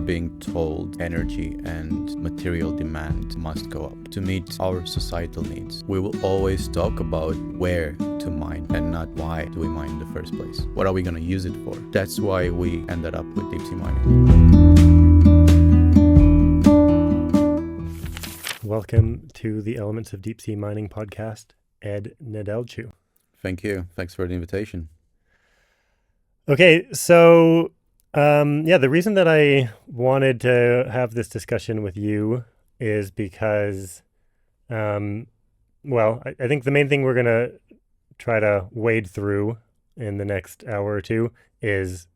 being told energy and material demand must go up to meet our societal needs. We will always talk about where to mine and not why do we mine in the first place. What are we going to use it for? That's why we ended up with deep sea mining. Welcome to the Elements of Deep Sea Mining podcast, Ed Nedelchu. Thank you. Thanks for the invitation. Okay, so the reason that I wanted to have this discussion with you is because, I think the main thing we're going to try to wade through in the next hour or two is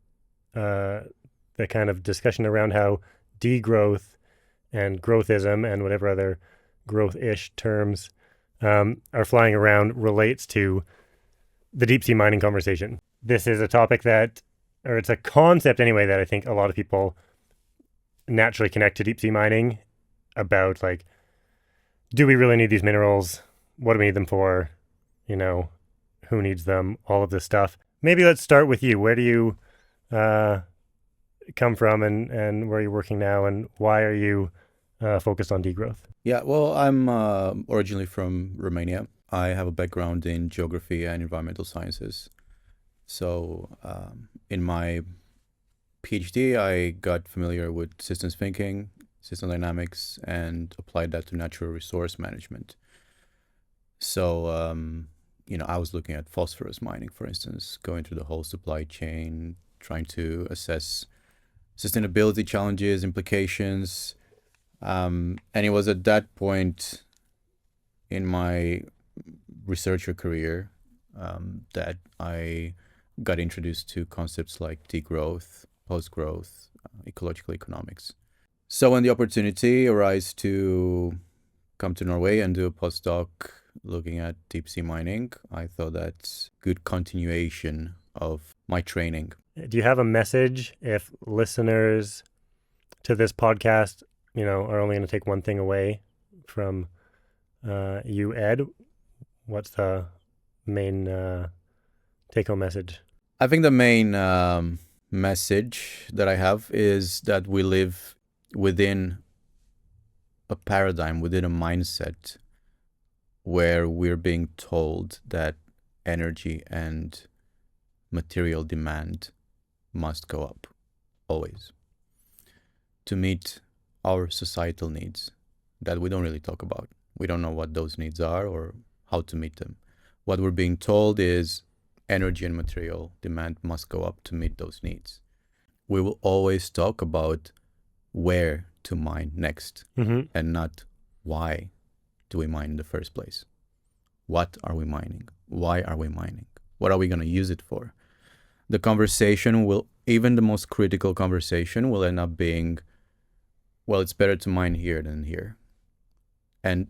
the kind of discussion around how degrowth and growthism and whatever other growth-ish terms are flying around relates to the deep sea mining conversation. This is a topic it's a concept anyway, that I think a lot of people naturally connect to deep sea mining about, like, do we really need these minerals? What do we need them for? Who needs them? All of this stuff. Maybe let's start with you. Where do you come from and where are you working now, and why are you focused on degrowth? Yeah, well, I'm originally from Romania. I have a background in geography and environmental sciences. So in my PhD, I got familiar with systems thinking, system dynamics, and applied that to natural resource management. So, I was looking at phosphorus mining, for instance, going through the whole supply chain, trying to assess sustainability challenges, implications. And it was at that point in my researcher career that I got introduced to concepts like degrowth, post-growth, ecological economics. So when the opportunity arose to come to Norway and do a postdoc looking at deep sea mining, I thought that's good continuation of my training. Do you have a message if listeners to this podcast, are only going to take one thing away from you, Ed? What's the main take-home message? I think the main message that I have is that we live within a paradigm, within a mindset where we're being told that energy and material demand must go up, always, to meet our societal needs that we don't really talk about. We don't know what those needs are or how to meet them. What we're being told is energy and material demand must go up to meet those needs. We will always talk about where to mine next, and not why do we mine in the first place. What are we mining? Why are we mining? What are we going to use it for? The conversation even the most critical conversation will end up being, well, it's better to mine here than here. And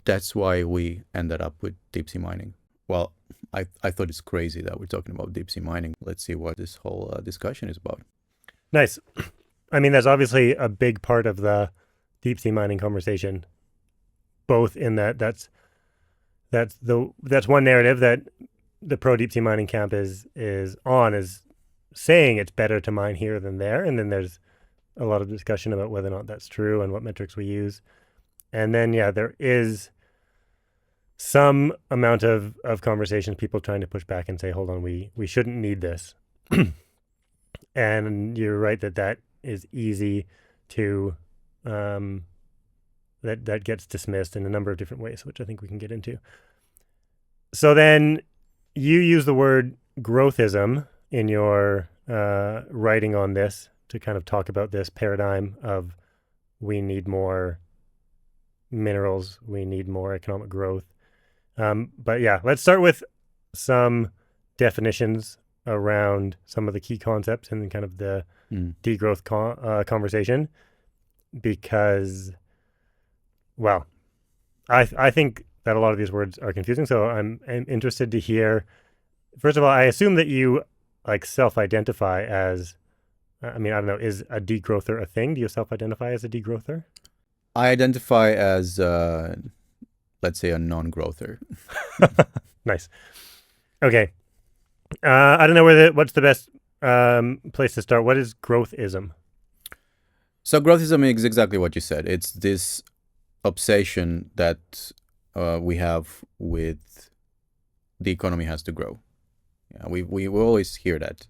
that's why we ended up with deep sea mining. Well, I thought it's crazy that we're talking about deep sea mining. Let's see what this whole discussion is about. Nice. I mean, that's obviously a big part of the deep sea mining conversation, both in that's one narrative that the pro deep sea mining camp is saying it's better to mine here than there. And then there's a lot of discussion about whether or not that's true and what metrics we use. And then, there is some amount of conversations, people trying to push back and say, hold on, we shouldn't need this. And you're right that is easy to, that gets dismissed in a number of different ways, which I think we can get into. So then you use the word growthism in your writing on this to kind of talk about this paradigm of we need more minerals, we need more economic growth. Let's start with some definitions around some of the key concepts and kind of the degrowth conversation, because, I think that a lot of these words are confusing. So I'm interested to hear, first of all, I assume that you self-identify as, I don't know, is a degrowther a thing? Do you self-identify as a degrowther? I identify as, let's say, a non-growther. Nice. Okay. I don't know what's the best place to start. What is growthism? So growthism is exactly what you said. It's this obsession that we have with the economy has to grow. Yeah, we always hear that,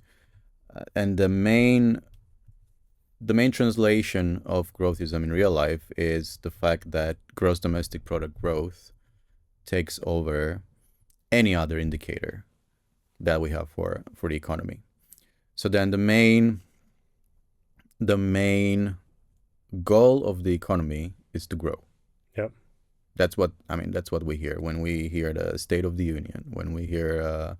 and the main translation of growthism in real life is the fact that gross domestic product growth takes over any other indicator that we have for the economy. So then the main goal of the economy is to grow. Yep. That's what we hear when we hear the State of the Union, when we hear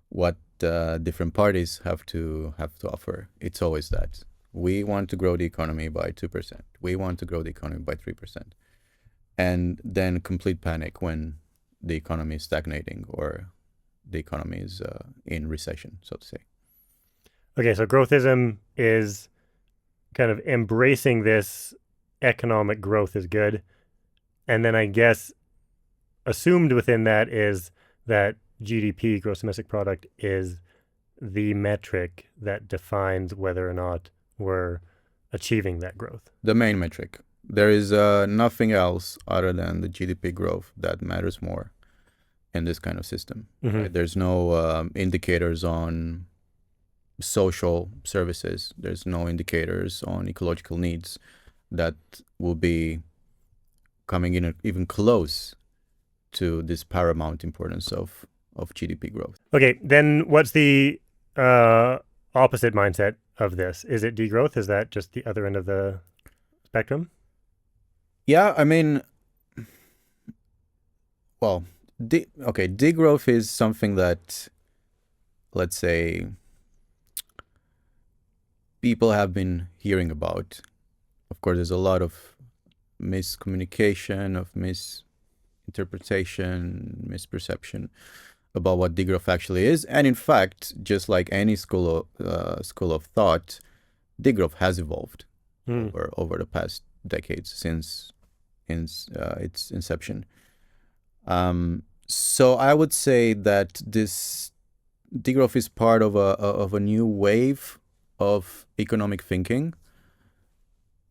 what different parties have to offer. It's always that we want to grow the economy by 2%. We want to grow the economy by 3%, and then complete panic when the economy is stagnating or the economy is in recession, so to say. Okay, so growthism is kind of embracing this economic growth is good. And then I guess assumed within that is that GDP, gross domestic product, is the metric that defines whether or not we're achieving that growth. The main metric. There is nothing else other than the GDP growth that matters more in this kind of system. Mm-hmm. Right? There's no indicators on social services. There's no indicators on ecological needs that will be coming in even close to this paramount importance of GDP growth. Okay, then what's the opposite mindset of this? Is it degrowth? Is that just the other end of the spectrum? Yeah, I mean, well, degrowth is something that, let's say, people have been hearing about. Of course, there's a lot of miscommunication, of misinterpretation, misperception about what degrowth actually is. And in fact, just like any school of thought, degrowth has evolved over the past decades since its inception. So I would say that this degrowth is part of a new wave of economic thinking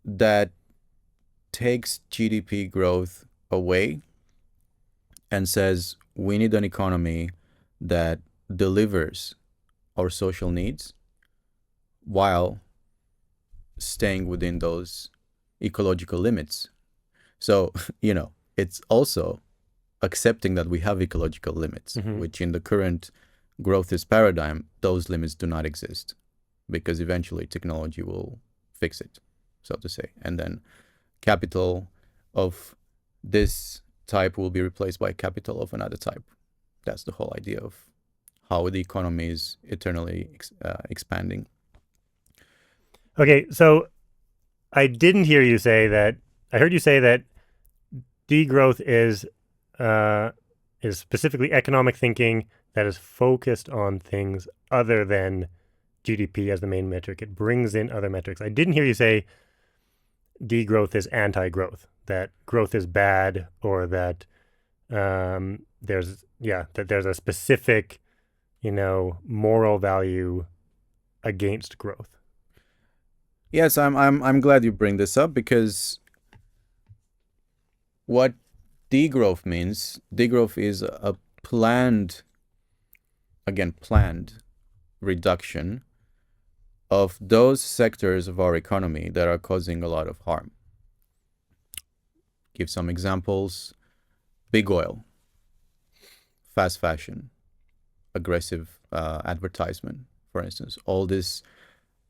that takes GDP growth away and says we need an economy that delivers our social needs while staying within those ecological limits. So, it's also accepting that we have ecological limits, which in the current growthist paradigm, those limits do not exist because eventually technology will fix it, so to say. And then capital of this type will be replaced by capital of another type. That's the whole idea of how the economy is eternally expanding. Okay, so I didn't hear you say that. I heard you say that degrowth is specifically economic thinking that is focused on things other than GDP as the main metric. It brings in other metrics. I didn't hear you say degrowth is anti-growth, that growth is bad, or that there's a specific, moral value against growth. Yes, I'm glad you bring this up, because what degrowth means, degrowth is a planned reduction of those sectors of our economy that are causing a lot of harm. Give some examples: big oil, fast fashion, aggressive advertisement, for instance. All these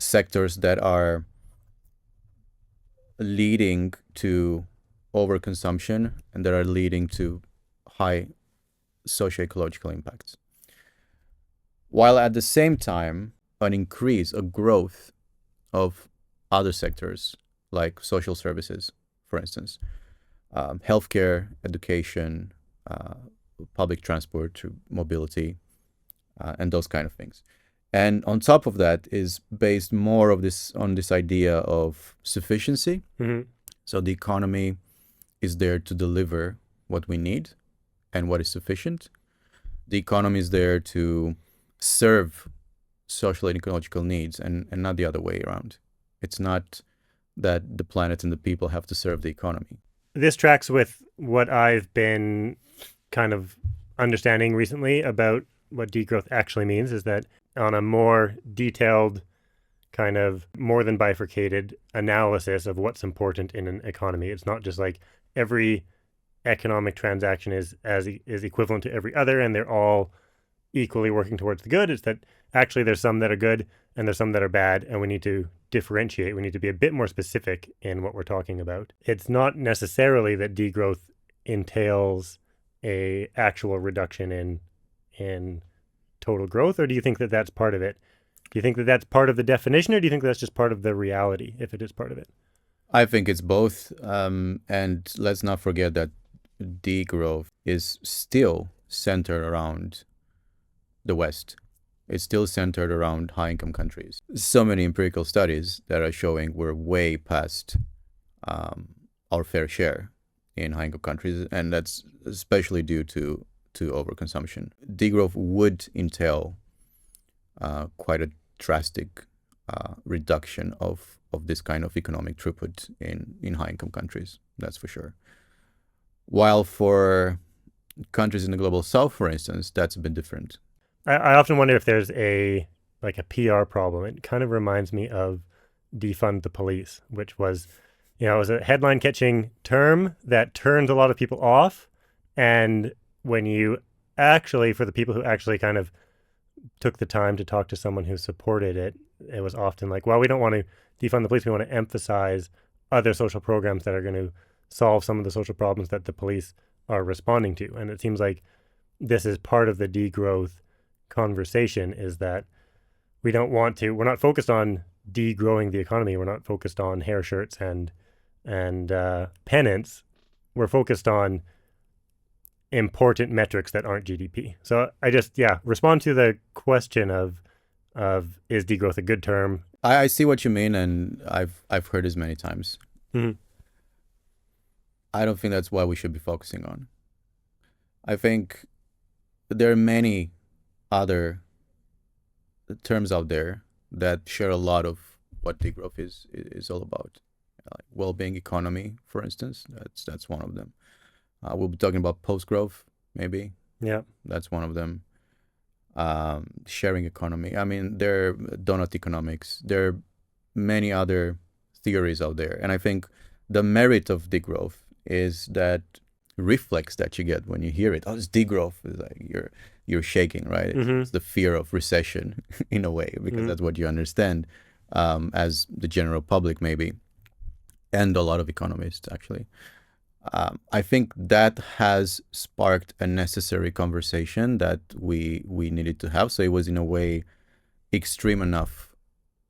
sectors that are leading to overconsumption and that are leading to high socio-ecological impacts. While at the same time, a growth of other sectors like social services, for instance, healthcare, education, public transport, mobility, and those kind of things. And on top of that is based more on this idea of sufficiency. Mm-hmm. So the economy is there to deliver what we need and what is sufficient. The economy is there to serve social and ecological needs, and not the other way around. It's not that the planet and the people have to serve the economy. This tracks with what I've been kind of understanding recently about what degrowth actually means, is that on a more detailed, kind of more than bifurcated analysis of what's important in an economy. It's not just like every economic transaction is equivalent to every other and they're all equally working towards the good. It's that actually there's some that are good and there's some that are bad, and we need to differentiate. We need to be a bit more specific in what we're talking about. It's not necessarily that degrowth entails a actual reduction in total growth, or do you think that that's part of it? Do you think that that's part of the definition, or do you think that's just part of the reality, if it is part of it? I think it's both. And let's not forget that degrowth is still centered around the West. It's still centered around high-income countries. So many empirical studies that are showing we're way past our fair share in high-income countries, and that's especially due to overconsumption. Degrowth would entail quite a drastic reduction of this kind of economic throughput in high-income countries, that's for sure. While for countries in the global south, for instance, that's a bit different. I often wonder if there's a PR problem. It kind of reminds me of defund the police, which was, it was a headline-catching term that turned a lot of people off. And when you actually, for the people who actually kind of took the time to talk to someone who supported it, it was often like, well, we don't want to defund the police. We want to emphasize other social programs that are going to solve some of the social problems that the police are responding to. And it seems like this is part of the degrowth conversation, is that we're not focused on degrowing the economy. We're not focused on hair shirts and penance. We're focused on important metrics that aren't GDP. So I just, respond to the question of is degrowth a good term? I see what you mean, and I've heard this many times. Mm-hmm. I don't think that's what we should be focusing on. I think there are many other terms out there that share a lot of what degrowth is all about. Like well-being economy, for instance, that's one of them. We'll be talking about post-growth, maybe. Yeah, that's one of them. Sharing economy. I mean, there are donut economics. There are many other theories out there, and I think the merit of degrowth is that reflex that you get when you hear it. Oh, it's degrowth. It's like you're shaking, right? Mm-hmm. It's the fear of recession in a way, because that's what you understand as the general public, maybe, and a lot of economists actually. I think that has sparked a necessary conversation that we needed to have. So it was in a way extreme enough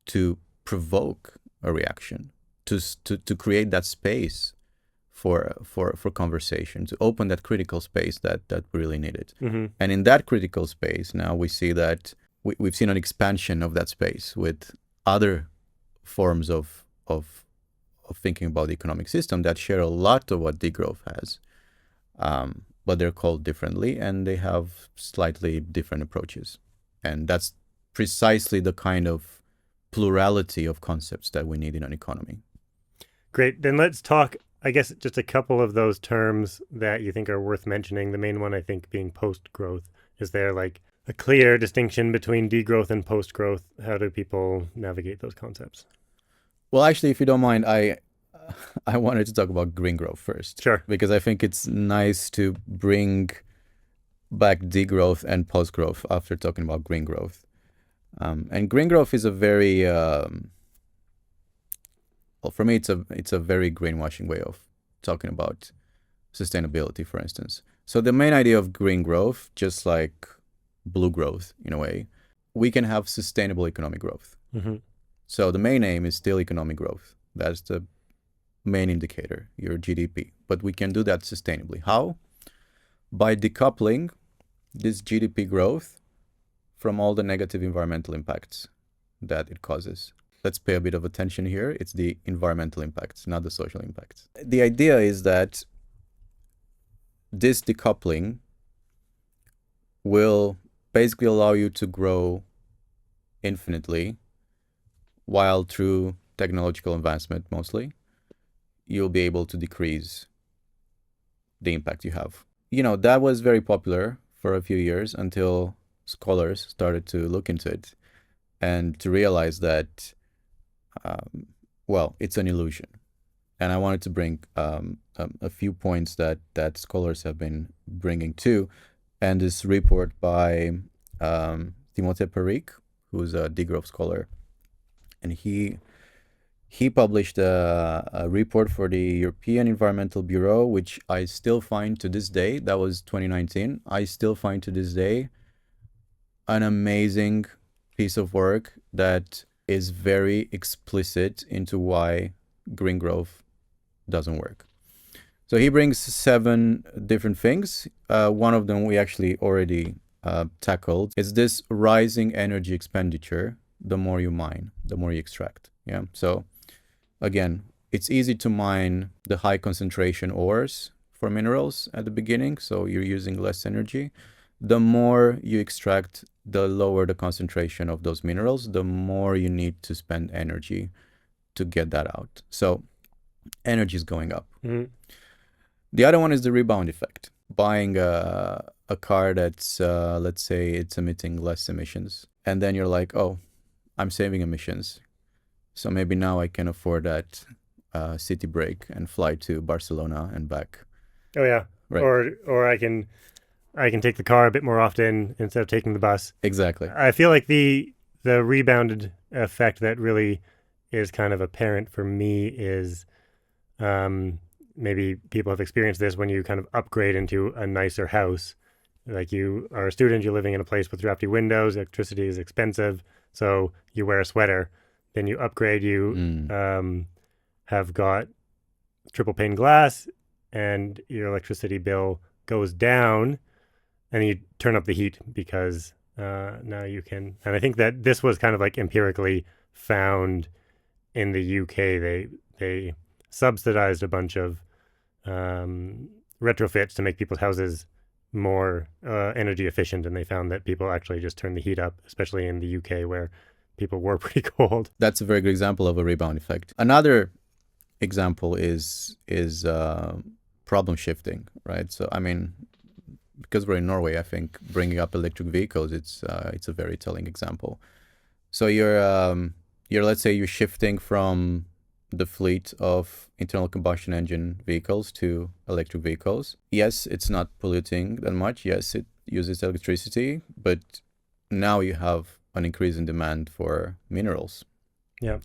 to provoke a reaction, to create that space for conversation, to open that critical space that we really needed. Mm-hmm. And in that critical space, now we see that we've seen an expansion of that space with other forms of thinking about the economic system that share a lot of what degrowth has, but they're called differently and they have slightly different approaches. And that's precisely the kind of plurality of concepts that we need in an economy. Great. Then let's talk, I guess, just a couple of those terms that you think are worth mentioning. The main one, I think, being post-growth. Is there like a clear distinction between degrowth and post-growth? How do people navigate those concepts? Well, actually, if you don't mind, I wanted to talk about green growth first. Sure. Because I think it's nice to bring back degrowth and post-growth after talking about green growth. And green growth is a very, well, for me, it's a very greenwashing way of talking about sustainability, for instance. So the main idea of green growth, just like blue growth in a way, we can have sustainable economic growth. Mm-hmm. So the main aim is still economic growth. That's the main indicator, your GDP. But we can do that sustainably. How? By decoupling this GDP growth from all the negative environmental impacts that it causes. Let's pay a bit of attention here. It's the environmental impacts, not the social impacts. The idea is that this decoupling will basically allow you to grow infinitely, while through technological advancement mostly, you'll be able to decrease the impact you have. That was very popular for a few years until scholars started to look into it and to realize that, it's an illusion. And I wanted to bring a few points that scholars have been bringing too. And this report by Timothée Peric, who's a Degrowth scholar, and he published a report for the European Environmental Bureau, which I still find to this day, that was 2019, I still find to this day an amazing piece of work that is very explicit into why green growth doesn't work. So he brings 7 different things. One of them we actually already tackled. It's this rising energy expenditure. The more you mine, the more you extract. Yeah. So again, it's easy to mine the high concentration ores for minerals at the beginning, so you're using less energy. The more you extract, the lower the concentration of those minerals, the more you need to spend energy to get that out. So energy is going up. Mm-hmm. The other one is the rebound effect. Buying a car that's, let's say it's emitting less emissions, and then you're like, oh, I'm saving emissions. So maybe now I can afford that city break and fly to Barcelona and back. Oh yeah, right. Or I can take the car a bit more often instead of taking the bus. Exactly. I feel like the rebounded effect that really is kind of apparent for me is maybe people have experienced this when you kind of upgrade into a nicer house. Like you are a student, you're living in a place with drafty windows, electricity is expensive, so you wear a sweater. Then you upgrade, you have got triple pane glass, and your electricity bill goes down, and you turn up the heat because now you can. And I think that this was kind of like empirically found in the UK. They subsidized a bunch of retrofits to make people's houses more energy efficient, and they found that people actually just turn the heat up, especially in the UK where people were pretty cold. That's a very good example of a rebound effect. Another example is problem shifting, right? So I mean, because we're in Norway, I think bringing up electric vehicles, it's a very telling example. So you're let's say you're shifting from the fleet of internal combustion engine vehicles to electric vehicles. Yes, it's not polluting that much. Yes, it uses electricity, but now you have an increase in demand for minerals. Yeah.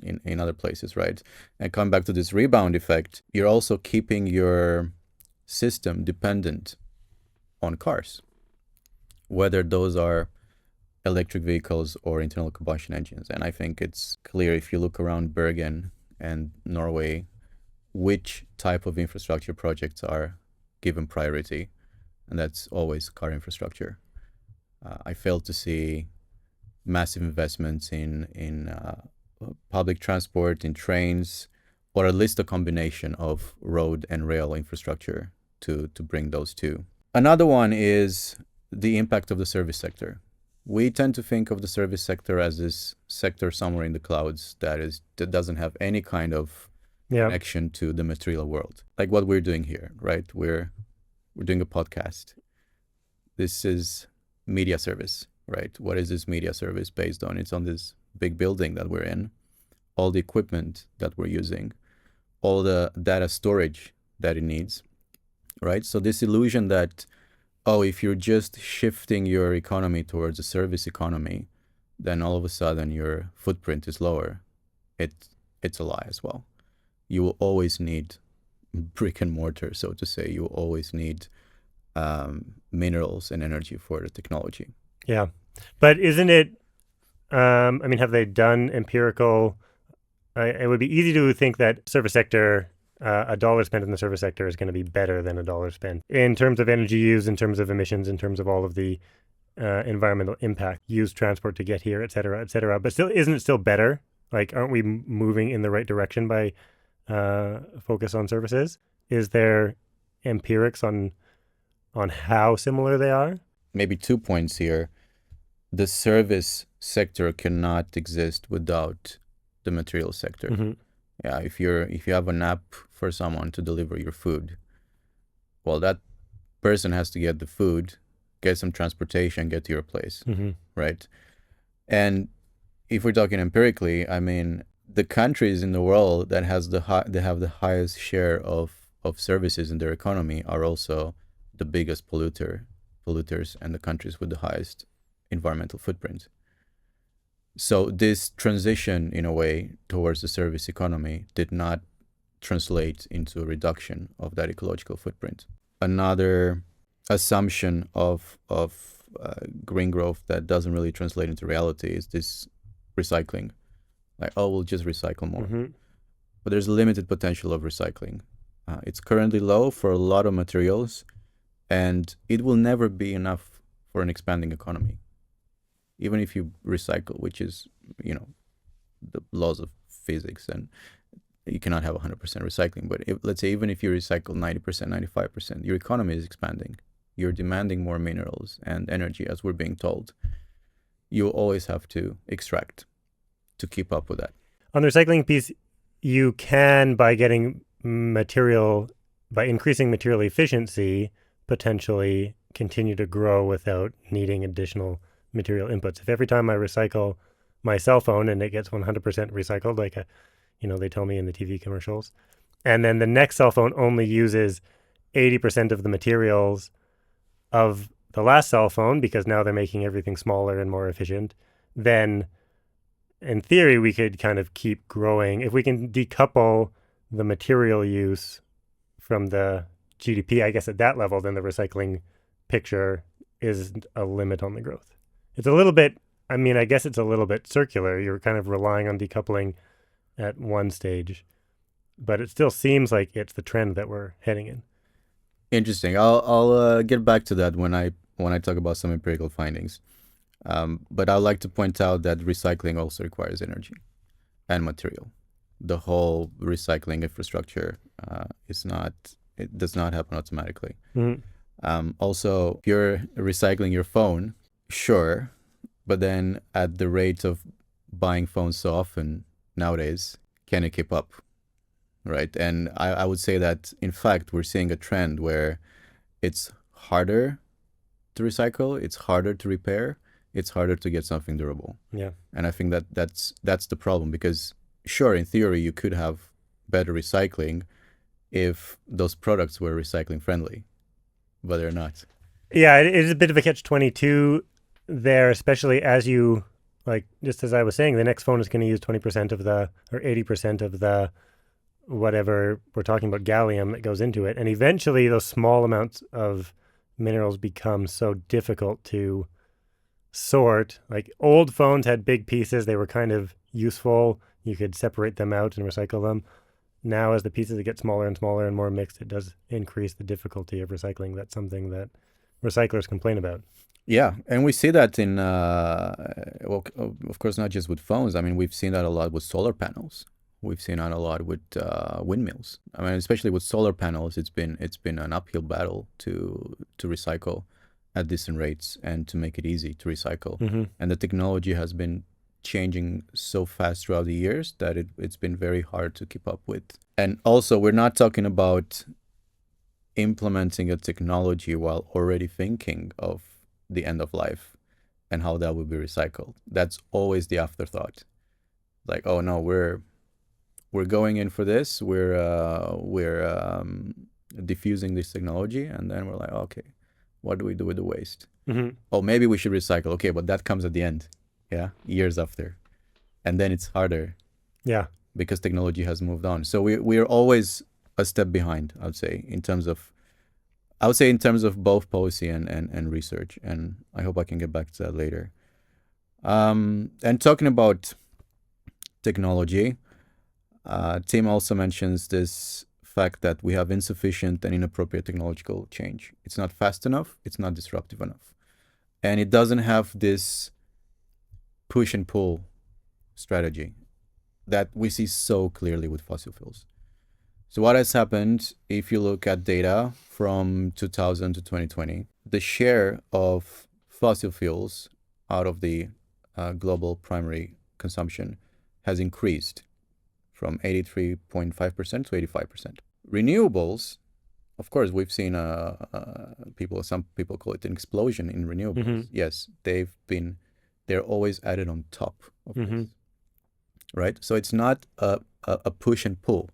In other places, right? And coming back to this rebound effect, you're also keeping your system dependent on cars, whether those are electric vehicles or internal combustion engines. And I think it's clear if you look around Bergen and Norway, which type of infrastructure projects are given priority, and that's always car infrastructure. I fail to see massive investments in public transport, in trains, or at least a combination of road and rail infrastructure to bring those two. Another one is the impact of the service sector. We tend to think of the service sector as this sector somewhere in the clouds that doesn't have any kind of connection to the material world, like what we're doing here, right? We're doing a podcast. This is media service, right? What is this media service based on? It's on this big building that we're in, all the equipment that we're using, all the data storage that it needs, right? So this illusion that, oh, if you're just shifting your economy towards a service economy, then all of a sudden your footprint is lower. It's a lie as well. You will always need brick and mortar, so to say. You will always need minerals and energy for the technology. Yeah. But isn't it, I mean, have they done empirical, it would be easy to think that service sector, a dollar spent in the service sector is going to be better than a dollar spent in terms of energy use, in terms of emissions, in terms of all of the environmental impact, use transport to get here, et cetera, et cetera. But still, isn't it still better? Like, aren't we moving in the right direction by focus on services? Is there empirics on how similar they are? Maybe 2 points here. The service sector cannot exist without the material sector. Mm-hmm. Yeah, if you have an app for someone to deliver your food, well, that person has to get the food, get some transportation, get to your place, Mm-hmm. right? And if we're talking empirically, I mean, the countries in the world that they have the highest share of services in their economy are also the biggest polluters and the countries with the highest environmental footprint. So this transition, in a way, towards the service economy did not translate into a reduction of that ecological footprint. Another assumption of green growth that doesn't really translate into reality is this recycling. Like, oh, we'll just recycle more. Mm-hmm. But there's a limited potential of recycling. It's currently low for a lot of materials, and it will never be enough for an expanding economy. Even if you recycle, which is, the laws of physics, and you cannot have 100% recycling. But let's say even if you recycle 90%, 95%, your economy is expanding. You're demanding more minerals and energy, as we're being told. You always have to extract to keep up with that. On the recycling piece, you can, by increasing material efficiency, potentially continue to grow without needing additional material inputs. If every time I recycle my cell phone and it gets 100% recycled, like they tell me in the TV commercials, and then the next cell phone only uses 80% of the materials of the last cell phone because now they're making everything smaller and more efficient, then in theory we could kind of keep growing. If we can decouple the material use from the GDP, I guess at that level, then the recycling picture is a limit on the growth. It's a little bit, I guess it's a little bit circular. You're kind of relying on decoupling at one stage, but it still seems like it's the trend that we're heading in. Interesting. I'll get back to that when I talk about some empirical findings. But I'd like to point out that recycling also requires energy and material. The whole recycling infrastructure it does not happen automatically. Mm-hmm. Also, if you're recycling your phone, sure, but then at the rate of buying phones so often nowadays, can it keep up? Right. And I would say that, in fact, we're seeing a trend where it's harder to recycle, it's harder to repair, it's harder to get something durable. Yeah. And I think that's the problem, because sure, in theory, you could have better recycling if those products were recycling friendly, but they're not. Yeah, it is a bit of a catch-22 there, especially as you, just as I was saying, the next phone is going to use 20% of or 80% of the whatever we're talking about, gallium that goes into it. And eventually those small amounts of minerals become so difficult to sort. Like, old phones had big pieces. They were kind of useful. You could separate them out and recycle them. Now, as the pieces get smaller and smaller and more mixed, it does increase the difficulty of recycling. That's something that recyclers complain about. Yeah, and we see that in, of course, not just with phones. I mean, we've seen that a lot with solar panels. We've seen that a lot with windmills. I mean, especially with solar panels, it's been an uphill battle to recycle at decent rates and to make it easy to recycle. Mm-hmm. And the technology has been changing so fast throughout the years that it's been very hard to keep up with. And also, we're not talking about implementing a technology while already thinking of the end of life and how that will be recycled. That's always the afterthought. Like, oh no, we're going in for this. We're diffusing this technology, and then we're like, okay, what do we do with the waste? Mm-hmm. Oh, maybe we should recycle. Okay, but that comes at the end. Yeah, years after, and then it's harder. Yeah, because technology has moved on. So we are always a step behind, I would say, in terms of both policy and research. And I hope I can get back to that later. And talking about technology, Tim also mentions this fact that we have insufficient and inappropriate technological change. It's not fast enough. It's not disruptive enough. And it doesn't have this push and pull strategy that we see so clearly with fossil fuels. So what has happened, if you look at data from 2000 to 2020, the share of fossil fuels out of the global primary consumption has increased from 83.5% to 85%. Renewables, of course, we've seen some people call it an explosion in renewables. Mm-hmm. Yes, they're always added on top of Mm-hmm. this, right? So it's not a push and pull.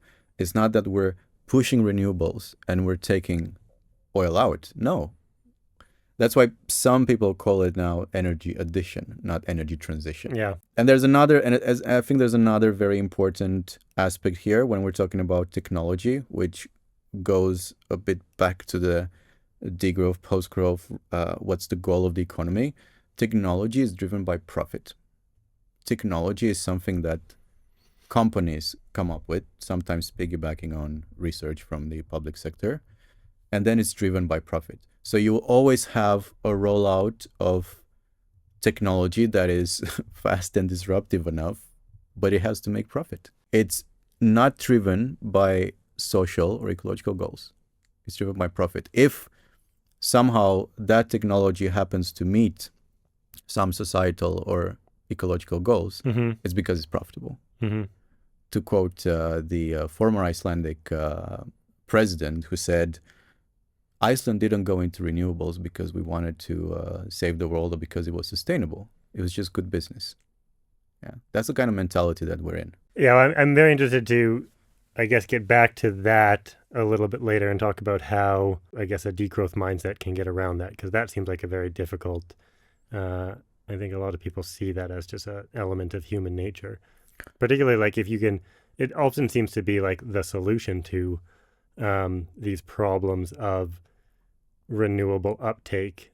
It's not that we're pushing renewables and we're taking oil out. No. That's why some people call it now energy addition, not energy transition. Yeah. And I think there's another very important aspect here when we're talking about technology, which goes a bit back to the degrowth, post-growth, what's the goal of the economy? Technology is driven by profit. Technology is something that companies come up with, sometimes piggybacking on research from the public sector, and then it's driven by profit. So you will always have a rollout of technology that is fast and disruptive enough, but it has to make profit. It's not driven by social or ecological goals. It's driven by profit. If somehow that technology happens to meet some societal or ecological goals, Mm-hmm. it's because it's profitable. Mm-hmm. To quote the former Icelandic president, who said, Iceland didn't go into renewables because we wanted to save the world or because it was sustainable. It was just good business. Yeah, that's the kind of mentality that we're in. Yeah, I'm very interested to, I guess, get back to that a little bit later and talk about how, I guess, a degrowth mindset can get around that, because that seems like a very difficult, I think a lot of people see that as just an element of human nature. Particularly like if you can, it often seems to be like the solution to these problems of renewable uptake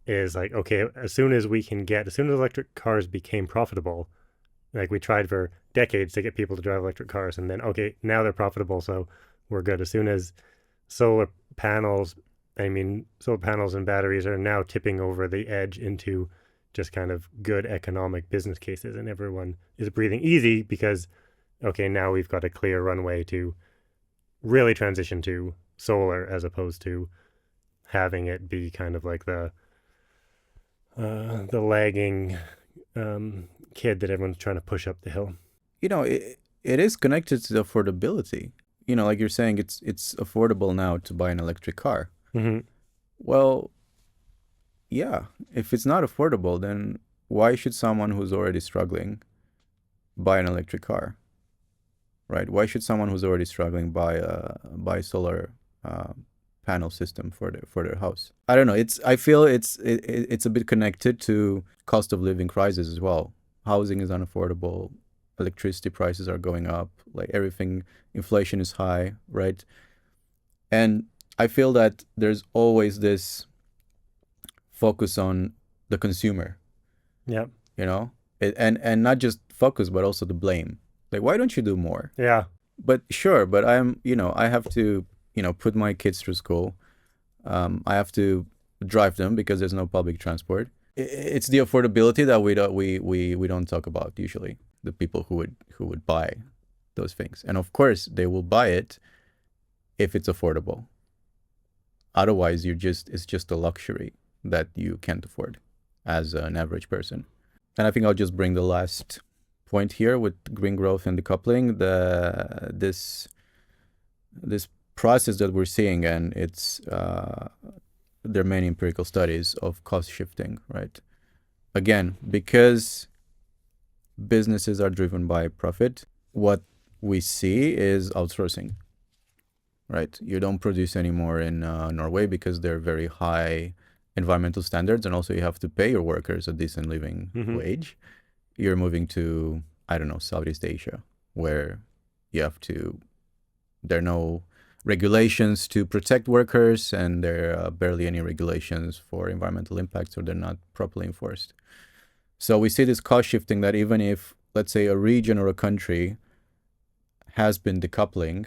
is like, okay, as soon as electric cars became profitable, like we tried for decades to get people to drive electric cars, and then, okay, now they're profitable, so we're good. As soon as solar panels and batteries are now tipping over the edge into just kind of good economic business cases, and everyone is breathing easy because, okay, now we've got a clear runway to really transition to solar, as opposed to having it be kind of like the lagging kid that everyone's trying to push up the hill. It is connected to the affordability. Like you're saying, it's affordable now to buy an electric car. Mm-hmm. Well, yeah, if it's not affordable, then why should someone who's already struggling buy an electric car? Right? Why should someone who's already struggling buy a solar panel system for their house? I don't know. I feel it's a bit connected to cost of living crisis as well. Housing is unaffordable. Electricity prices are going up. Like everything, inflation is high, right? And I feel that there's always this focus on the consumer. Yeah. And not just focus, but also the blame. Like, why don't you do more? Yeah. But sure, but I have to, put my kids through school. I have to drive them because there's no public transport. It's the affordability that we don't talk about usually. The people who would buy those things, and of course they will buy it if it's affordable. Otherwise, it's just a luxury that you can't afford as an average person. And I think I'll just bring the last point here with green growth and decoupling. This process that we're seeing, and there are many empirical studies of cost shifting, right? Again, because businesses are driven by profit, what we see is outsourcing, right? You don't produce anymore in Norway because they're very high environmental standards, and also you have to pay your workers a decent living wage. You're moving to, I don't know, Southeast Asia, where there are no regulations to protect workers, and there are barely any regulations for environmental impacts, or they're not properly enforced. So we see this cost shifting that even if, let's say, a region or a country has been decoupling,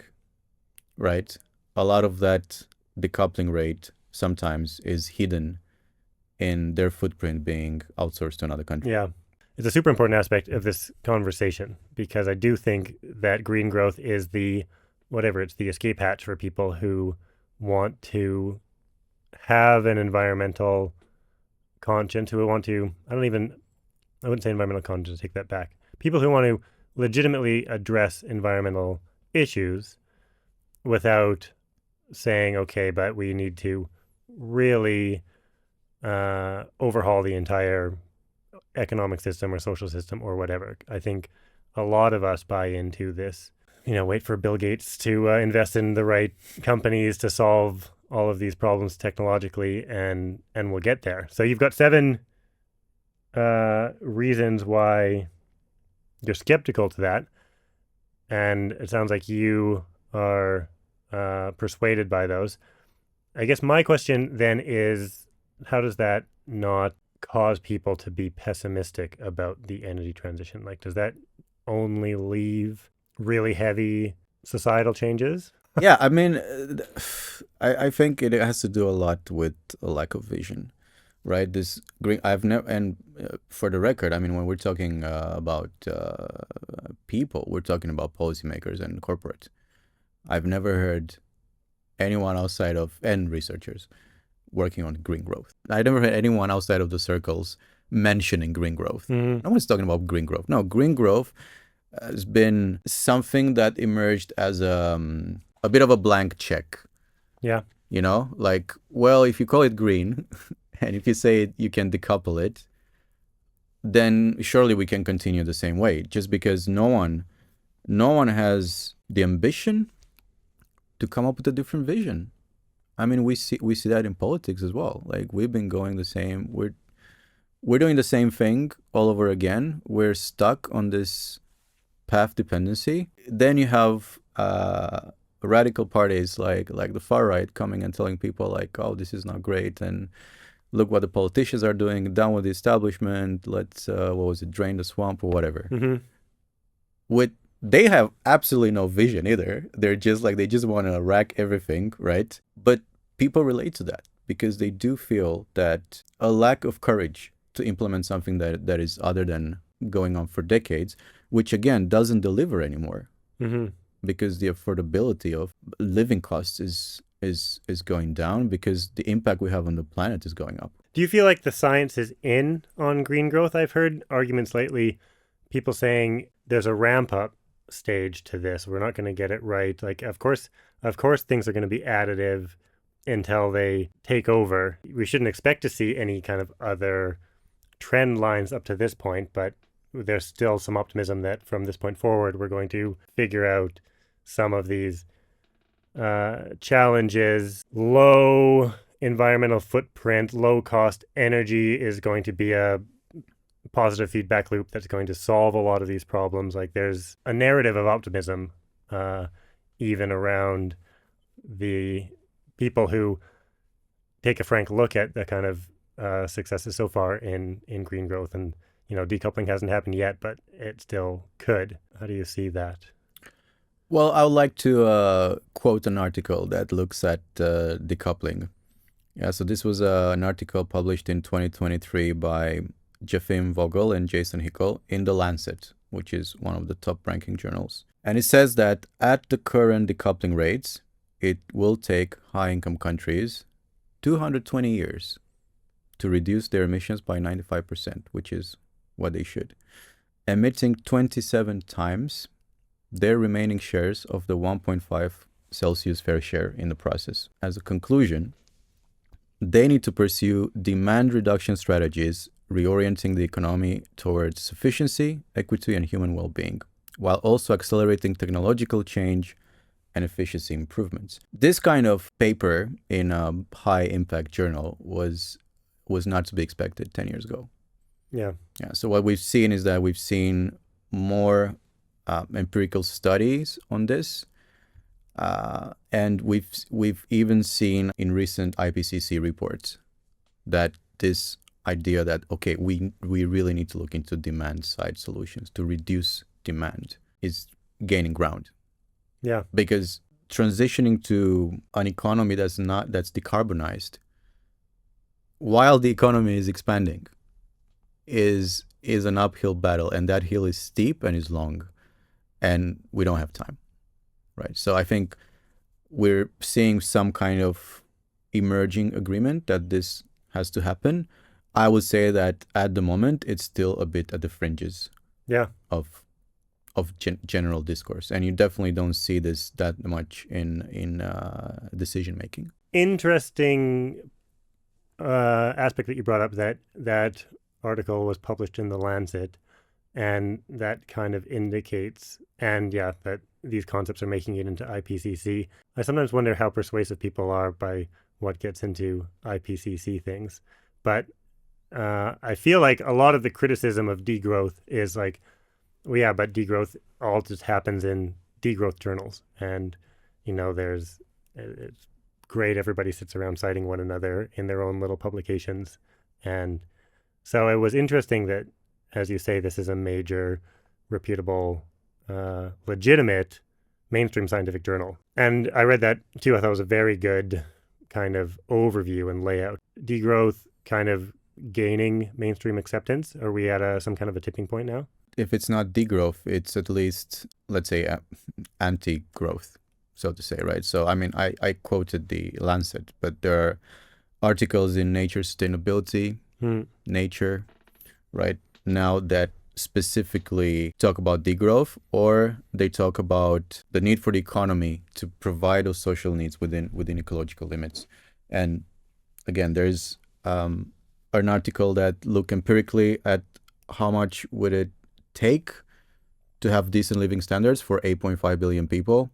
right? A lot of that decoupling rate sometimes is hidden in their footprint being outsourced to another country. Yeah. It's a super important aspect of this conversation, because I do think that green growth is the escape hatch for people who want to have an environmental conscience, who want to, I wouldn't say environmental conscience, take that back. People who want to legitimately address environmental issues without saying, okay, but we need to really overhaul the entire economic system or social system or whatever. I think a lot of us buy into this, wait for Bill Gates to invest in the right companies to solve all of these problems technologically, and we'll get there. So you've got 7 reasons why you're skeptical to that, and it sounds like you are persuaded by those. I guess my question then is, how does that not cause people to be pessimistic about the energy transition? Like, does that only leave really heavy societal changes? Yeah, I mean, I think it has to do a lot with a lack of vision, right? This green, I've never, and for the record, I mean, when we're talking about people, we're talking about policymakers and corporate. I've never heard anyone outside of, and researchers working on green growth. I never heard anyone outside of the circles mentioning green growth. Mm-hmm. No one's talking about green growth. No, green growth has been something that emerged as a bit of a blank check. Yeah. Like, well, if you call it green and if you say you can decouple it, then surely we can continue the same way, just because no one has the ambition to come up with a different vision. I mean, we see that in politics as well. Like, we've been going the same, we're doing the same thing all over again. We're stuck on this path dependency. Then you have radical parties like the far right coming and telling people like, oh, this is not great, and look what the politicians are doing, down with the establishment, let's drain the swamp or whatever. Mm-hmm. They have absolutely no vision either. They're just like, they just want to wreck everything, right? But people relate to that because they do feel that a lack of courage to implement something that is other than going on for decades, which again doesn't deliver anymore. Mm-hmm. Because the affordability of living costs is going down, because the impact we have on the planet is going up. Do you feel like the science is in on green growth? I've heard arguments lately, people saying there's a ramp up stage to this. We're not going to get it right. Like, of course things are going to be additive until they take over. We shouldn't expect to see any kind of other trend lines up to this point, but there's still some optimism that from this point forward, we're going to figure out some of these challenges. Low environmental footprint, low cost energy is going to be a positive feedback loop that's going to solve a lot of these problems. Like, there's a narrative of optimism even around the people who take a frank look at the kind of successes so far in green growth. And decoupling hasn't happened yet, but it still could. How do you see that? Well, I would like to quote an article that looks at decoupling. Yeah, so this was an article published in 2023 by Jefim Vogel and Jason Hickel in The Lancet, which is one of the top ranking journals. And it says that at the current decoupling rates, it will take high-income countries 220 years to reduce their emissions by 95%, which is what they should, emitting 27 times their remaining shares of the 1.5 Celsius fair share in the process. As a conclusion, they need to pursue demand reduction strategies, reorienting the economy towards sufficiency, equity, and human well-being, while also accelerating technological change and efficiency improvements. This kind of paper in a high-impact journal was not to be expected 10 years ago. Yeah. So what we've seen is that we've seen more empirical studies on this, and we've even seen in recent IPCC reports that this idea that, okay, we really need to look into demand side solutions to reduce demand is gaining ground. Yeah. Because transitioning to an economy that's decarbonized while the economy is expanding is an uphill battle, and that hill is steep and is long, and we don't have time, right? So I think we're seeing some kind of emerging agreement that this has to happen. I would say that at the moment it's still a bit at the fringes Yeah. of of general discourse, and you definitely don't see this that much in decision making. Interesting aspect that you brought up, that article was published in the Lancet, and that kind of indicates, and yeah, that these concepts are making it into IPCC. I sometimes wonder how persuasive people are by what gets into IPCC things, but I feel like a lot of the criticism of degrowth is like, well, yeah, but degrowth all just happens in degrowth journals, and it's great. Everybody sits around citing one another in their own little publications, and so it was interesting that, as you say, this is a major, reputable, legitimate mainstream scientific journal. And I read that too. I thought it was a very good kind of overview and layout. Degrowth kind of gaining mainstream acceptance. Are we at some kind of a tipping point now? If it's not degrowth, it's at least, let's say, anti-growth, so to say, right? So, I mean, I quoted the Lancet, but there are articles in Nature Sustainability, Nature, right, now that specifically talk about degrowth, or they talk about the need for the economy to provide those social needs within ecological limits. And again, there's an article that look empirically at how much would it take to have decent living standards for 8.5 billion people,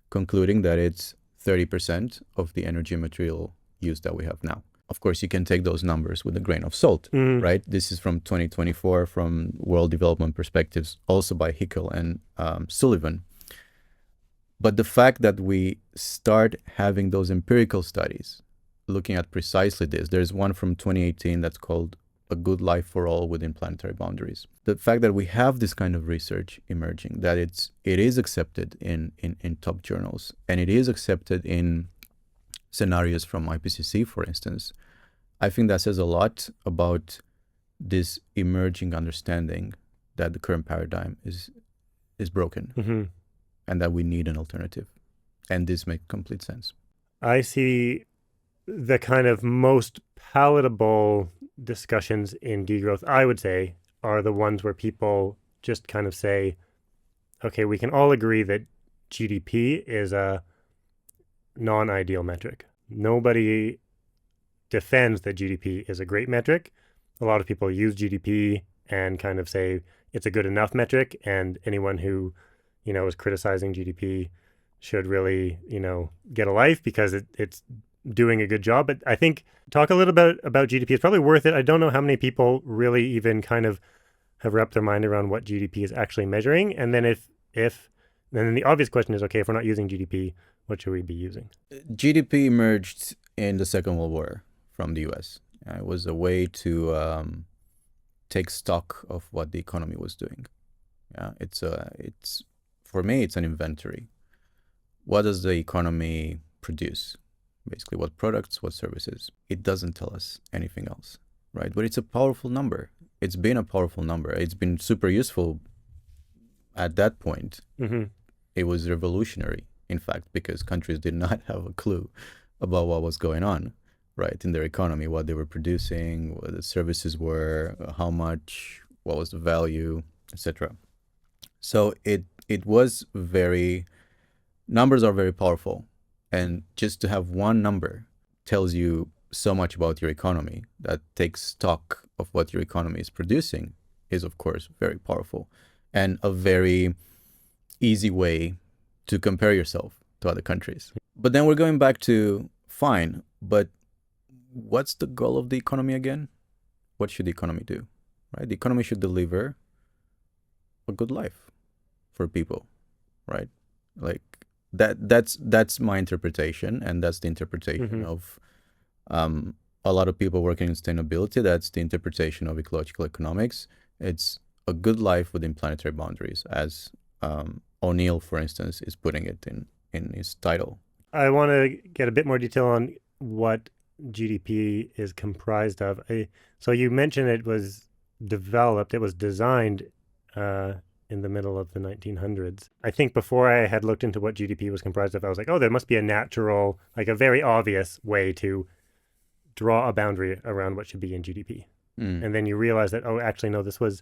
concluding that it's 30% of the energy and material use that we have now. Of course, you can take those numbers with a grain of salt, right? This is from 2024 from World Development Perspectives, also by Hickel and Sullivan. But the fact that we start having those empirical studies looking at precisely this, there's one from 2018 that's called A Good Life for All Within Planetary Boundaries. The fact that we have this kind of research emerging, that it is accepted in top journals, and it is accepted in scenarios from IPCC, for instance, I think that says a lot about this emerging understanding that the current paradigm is broken, and that we need an alternative. And this makes complete sense. I see the kind of most palatable discussions in degrowth, I would say, are the ones where people just kind of say, okay, we can all agree that GDP is a non-ideal metric. Nobody defends that GDP is a great metric. A lot of people use GDP and kind of say it's a good enough metric, and anyone who, is criticizing GDP should really, get a life because it's doing a good job. But I think talk a little bit about GDP. It's probably worth it. I don't know how many people really even kind of have wrapped their mind around what GDP is actually measuring. And then then the obvious question is, okay, if we're not using GDP, what should we be using? GDP emerged in the Second World War from the US. It was a way to take stock of what the economy was doing. Yeah, it's for me, it's an inventory. What does the economy produce? Basically, what products, what services? It doesn't tell us anything else, right? But it's a powerful number. It's been a powerful number. It's been super useful at that point. It was revolutionary, in fact, because countries did not have a clue about what was going on, right, in their economy, what they were producing, what the services were, how much, what was the value, etc. So it was numbers are very powerful. And just to have one number tells you so much about your economy, that takes stock of what your economy is producing, is of course very powerful and a very easy way to compare yourself to other countries. But then we're going back to, fine, but what's the goal of the economy again? What should the economy do, right? The economy should deliver a good life for people, right? Like that's my interpretation, and that's the interpretation of a lot of people working in sustainability. That's the interpretation of ecological economics. It's a good life within planetary boundaries, as O'Neill, for instance, is putting it in his title. I want to get a bit more detail on what GDP is comprised of. So you mentioned it was designed in the middle of the 1900s. I think before I had looked into what GDP was comprised of, I was like, oh, there must be a natural, like a very obvious way to draw a boundary around what should be in GDP. And then you realize that, oh, actually, no, this was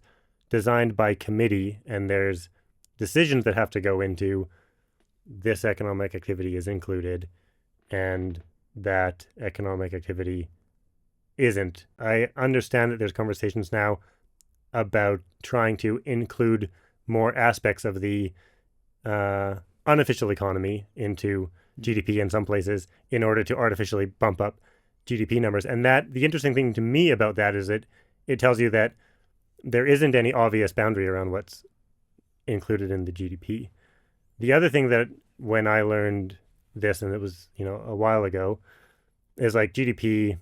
designed by committee, and there's decisions that have to go into this economic activity is included and that economic activity isn't. I understand that there's conversations now about trying to include more aspects of the unofficial economy into GDP in some places in order to artificially bump up GDP numbers. And that the interesting thing to me about that is that it tells you that there isn't any obvious boundary around what's included in the GDP. The other thing that when I learned this, and it was, a while ago, is like GDP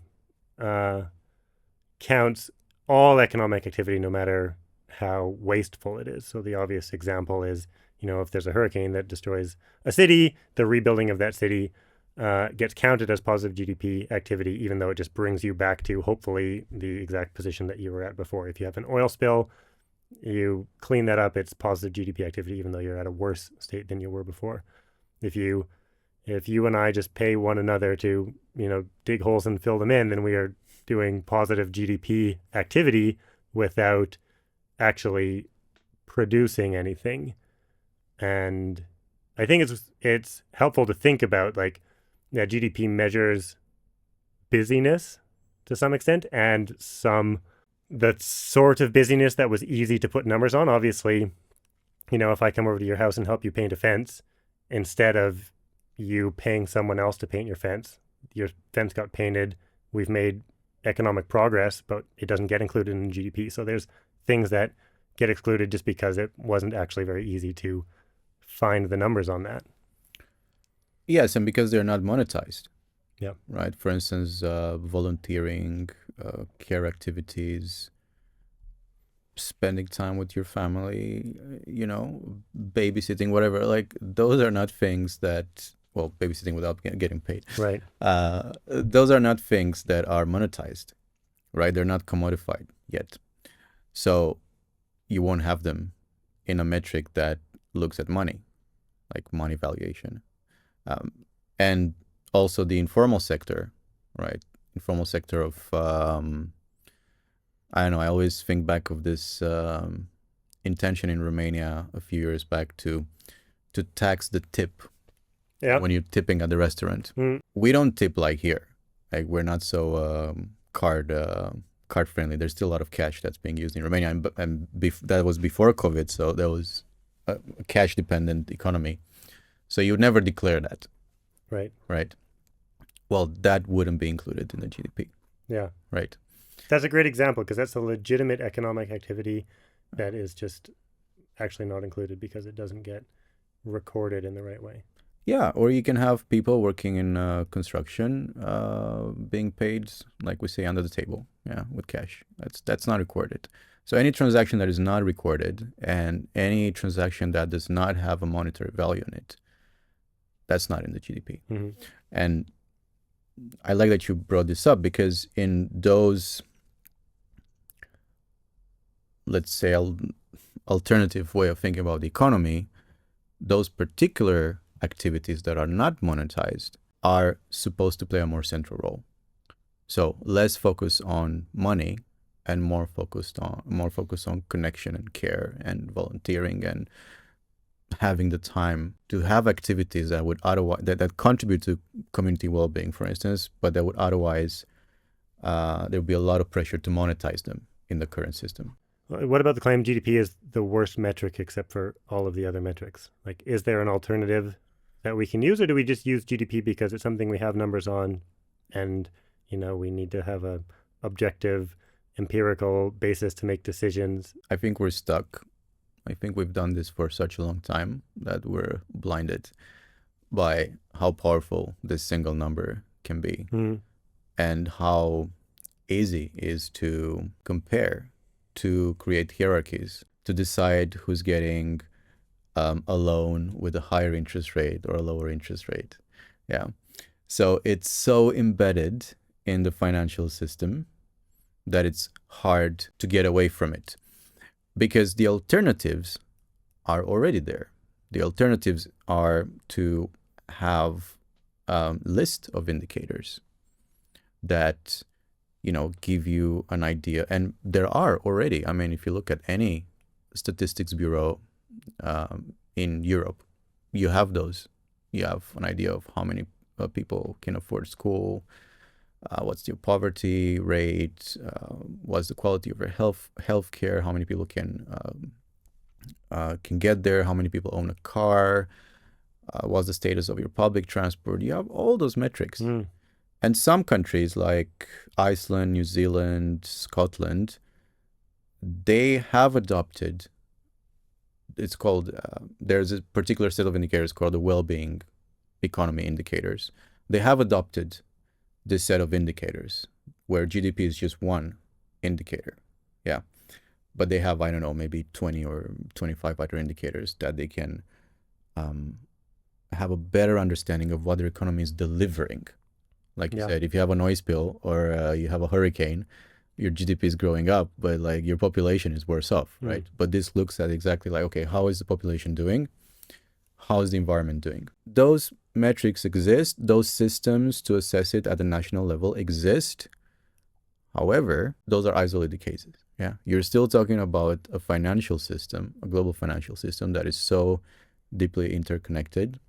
counts all economic activity no matter how wasteful it is. So the obvious example is, if there's a hurricane that destroys a city, the rebuilding of that city gets counted as positive GDP activity, even though it just brings you back to hopefully the exact position that you were at before. If you have an oil spill, you clean that up, it's positive GDP activity, even though you're at a worse state than you were before. If you and I just pay one another to, dig holes and fill them in, then we are doing positive GDP activity without actually producing anything. And I think it's helpful to think about GDP measures busyness to some extent, and the sort of busyness that was easy to put numbers on. Obviously, if I come over to your house and help you paint a fence, instead of you paying someone else to paint your fence got painted, we've made economic progress, but it doesn't get included in GDP. So there's things that get excluded just because it wasn't actually very easy to find the numbers on that. Yes, and because they're not monetized. Yeah. Right. For instance, volunteering, care activities, spending time with your family, babysitting, whatever. Like those are not things that, babysitting without getting paid. Right. Those are not things that are monetized, right? They're not commodified yet. So you won't have them in a metric that looks at money, like money valuation. And also the informal sector, right? Informal sector of, I don't know, I always think back of this intention in Romania a few years back to tax the tip when you're tipping at the restaurant. We don't tip like here. Like we're not so card friendly. There's still a lot of cash that's being used in Romania, and that was before COVID, so there was a cash dependent economy. So you would never declare that. Right. Right. Well, that wouldn't be included in the GDP. Yeah. Right. That's a great example because that's a legitimate economic activity that is just actually not included because it doesn't get recorded in the right way. Yeah. Or you can have people working in construction being paid, like we say, under the table. Yeah. With cash. That's not recorded. So any transaction that is not recorded and any transaction that does not have a monetary value in it, that's not in the GDP. Mm-hmm. And I like that you brought this up because in those, let's say, alternative way of thinking about the economy, those particular activities that are not monetized are supposed to play a more central role. So less focus on money and more focused on connection and care and volunteering and having the time to have activities that would otherwise that contribute to community well-being, for instance, but that would otherwise there would be a lot of pressure to monetize them in the current system. What about the claim GDP is the worst metric except for all of the other metrics? Like, is there an alternative that we can use, or do we just use GDP because it's something we have numbers on, and we need to have a objective, empirical basis to make decisions? I think we're stuck. I think we've done this for such a long time that we're blinded by how powerful this single number can be and how easy it is to compare, to create hierarchies, to decide who's getting a loan with a higher interest rate or a lower interest rate. Yeah. So it's so embedded in the financial system that it's hard to get away from it. Because the alternatives are already there. The alternatives are to have a list of indicators that, give you an idea. And there are already. I mean, if you look at any statistics bureau in Europe. You have those. You have an idea of how many people can afford school, what's your poverty rate, what's the quality of your health care, how many people can get there, how many people own a car, what's the status of your public transport. You have all those metrics. And some countries like Iceland, New Zealand, Scotland, they have adopted, it's called, there's a particular set of indicators called the well-being economy indicators. They have adopted this set of indicators where GDP is just one indicator. Yeah. But they have, I don't know, maybe 20 or 25 other indicators that they can have a better understanding of what their economy is delivering. Like you said, if you have an oil spill or you have a hurricane, your GDP is growing up, but like your population is worse off, right? But this looks at exactly like, okay, how is the population doing? How is the environment doing? Those metrics exist. Those systems to assess it at the national level exist. However, those are isolated cases. Yeah, you're still talking about a financial system, a global financial system that is so deeply interconnected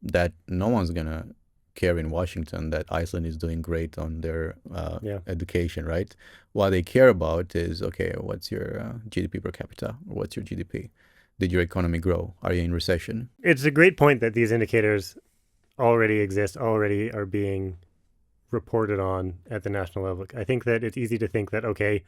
that no one's gonna care in Washington that Iceland is doing great on their education, right? What they care about is, okay, what's your GDP per capita? Or what's your GDP? Did your economy grow? Are you in recession? It's a great point that these indicators already exist, already are being reported on at the national level. I think that it's easy to think that, okay,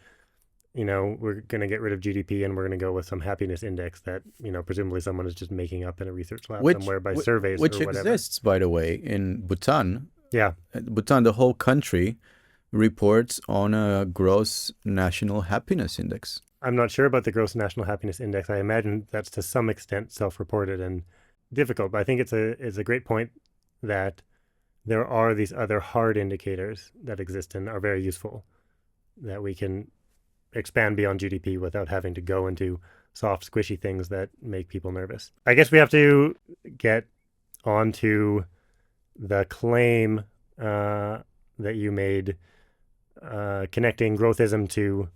you know, we're going to get rid of GDP and we're going to go with some happiness index that, you know, presumably someone is just making up in a research lab somewhere by surveys or whatever. Which exists, by the way, in Bhutan. Yeah. Bhutan, the whole country reports on a gross national happiness index. I'm not sure about the gross national happiness index. I imagine that's to some extent self-reported and difficult, but I think it's a great point that there are these other hard indicators that exist and are very useful that we can expand beyond GDP without having to go into soft, squishy things that make people nervous. I guess we have to get onto the claim that you made connecting growthism to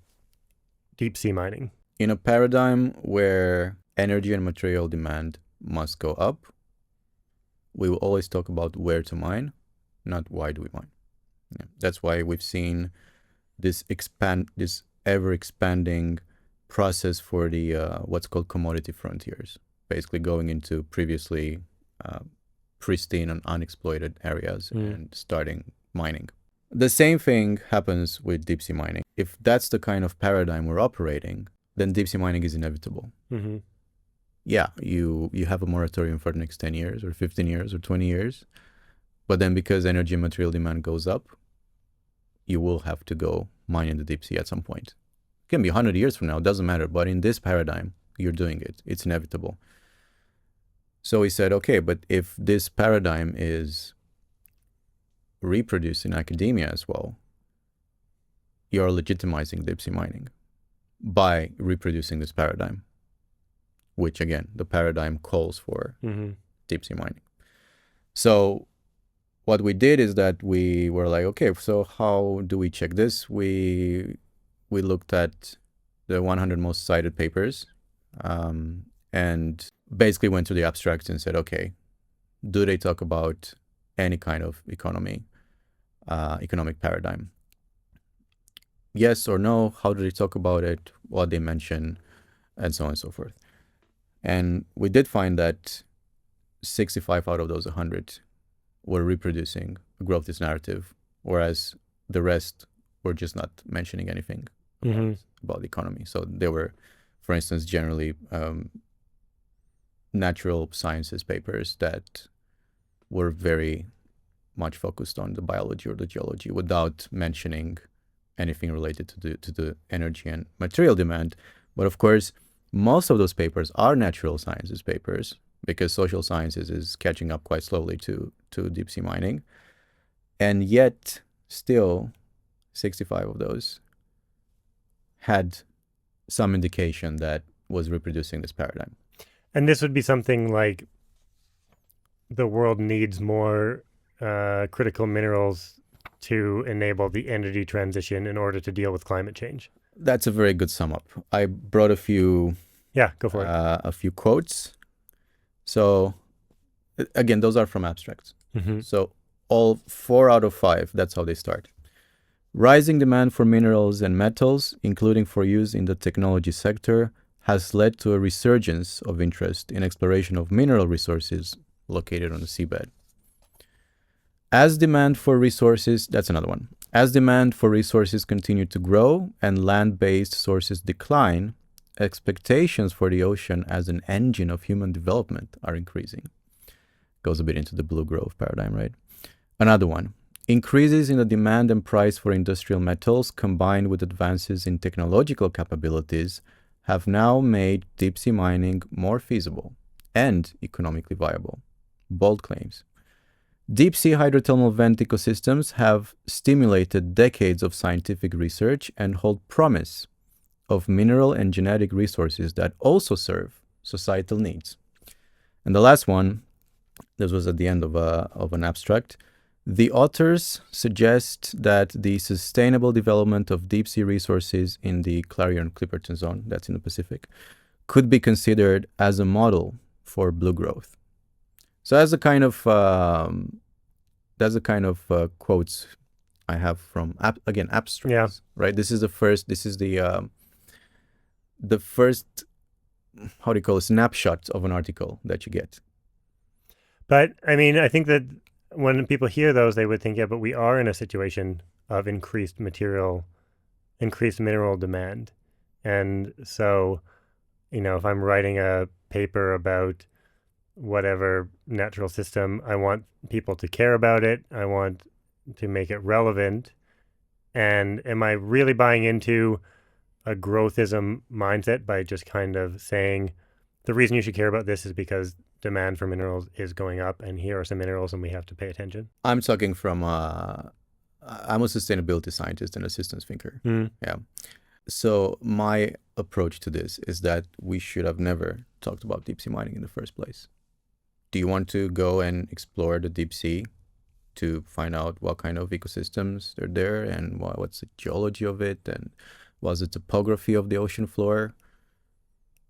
deep sea mining. In a paradigm where energy and material demand must go up, we will always talk about where to mine, not why do we mine. Yeah. That's why we've seen this ever expanding process for the what's called commodity frontiers, basically going into previously pristine and unexploited areas and starting mining. The same thing happens with deep sea mining. If that's the kind of paradigm we're operating, then deep sea mining is inevitable. Yeah, you have a moratorium for the next 10 years or 15 years or 20 years, but then because energy and material demand goes up, you will have to go mine in the deep sea at some point. It can be 100 years from now, it doesn't matter. But in this paradigm, you're doing it. It's inevitable. So he said, okay, but if this paradigm is reproduced in academia as well, you're legitimizing deep sea mining by reproducing this paradigm, which again, the paradigm calls for deep sea mining. So what we did is that we were like, okay, so how do we check this? We looked at the 100 most cited papers and basically went to the abstracts and said, okay, do they talk about any kind of economic paradigm? Yes or no? How do they talk about it? What they mention, and so on and so forth. And we did find that 65 out of those 100 were reproducing a growthist narrative, whereas the rest were just not mentioning anything about the economy. So they were, for instance, generally natural sciences papers that were very much focused on the biology or the geology without mentioning anything related to the energy and material demand. But of course, most of those papers are natural sciences papers because social sciences is catching up quite slowly to deep sea mining. And yet still 65 of those had some indication that was reproducing this paradigm. And this would be something like the world needs more critical minerals to enable the energy transition in order to deal with climate change. That's a very good sum up. I brought a few Yeah, go for it. A few quotes. So again, those are from abstracts. Mm-hmm. So all 4 out of 5, that's how they start. Rising demand for minerals and metals, including for use in the technology sector, has led to a resurgence of interest in exploration of mineral resources located on the seabed. As demand for resources, that's another one. As demand for resources continue to grow and land-based sources decline, expectations for the ocean as an engine of human development are increasing. Goes a bit into the blue growth paradigm, right? Another one. Increases in the demand and price for industrial metals combined with advances in technological capabilities have now made deep-sea mining more feasible and economically viable. Bold claims. Deep-sea hydrothermal vent ecosystems have stimulated decades of scientific research and hold promise of mineral and genetic resources that also serve societal needs. And the last one, this was at the end of an abstract. The authors suggest that the sustainable development of deep-sea resources in the Clarion-Clipperton Zone, that's in the Pacific, could be considered as a model for blue growth. So that's the kind of quotes I have from abstracts. Yeah. Right. This is the first. This is the first. How do you call it? Snapshot of an article that you get. But I mean, I think that when people hear those, they would think, yeah, but we are in a situation of increased mineral demand. And so, if I'm writing a paper about whatever natural system, I want people to care about it. I want to make it relevant. And am I really buying into a growthism mindset by just kind of saying, the reason you should care about this is because demand for minerals is going up, and here are some minerals, and we have to pay attention? I'm talking from. I'm a sustainability scientist and a systems thinker. Yeah. So my approach to this is that we should have never talked about deep sea mining in the first place. Do you want to go and explore the deep sea to find out what kind of ecosystems are there and what's the geology of it and what's the topography of the ocean floor?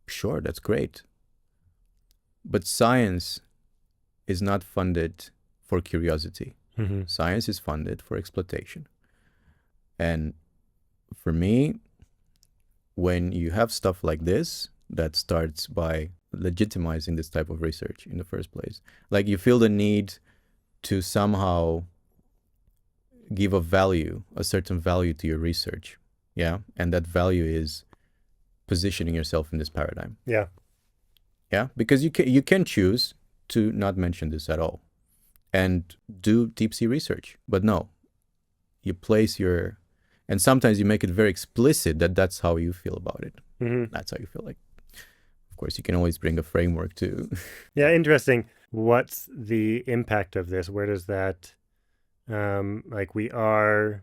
Sure, that's great. But science is not funded for curiosity. Mm-hmm. Science is funded for exploitation. And for me, when you have stuff like this that starts by legitimizing this type of research in the first place, like you feel the need to somehow give a certain value to your research. Yeah. And that value is positioning yourself in this paradigm. Yeah. Yeah. Because you can choose to not mention this at all and do deep sea research. But no, you place and sometimes you make it very explicit that that's how you feel about it. Mm-hmm. That's how you feel like. Of course, you can always bring a framework too. Yeah, interesting. What's the impact of this? Where does that, we are,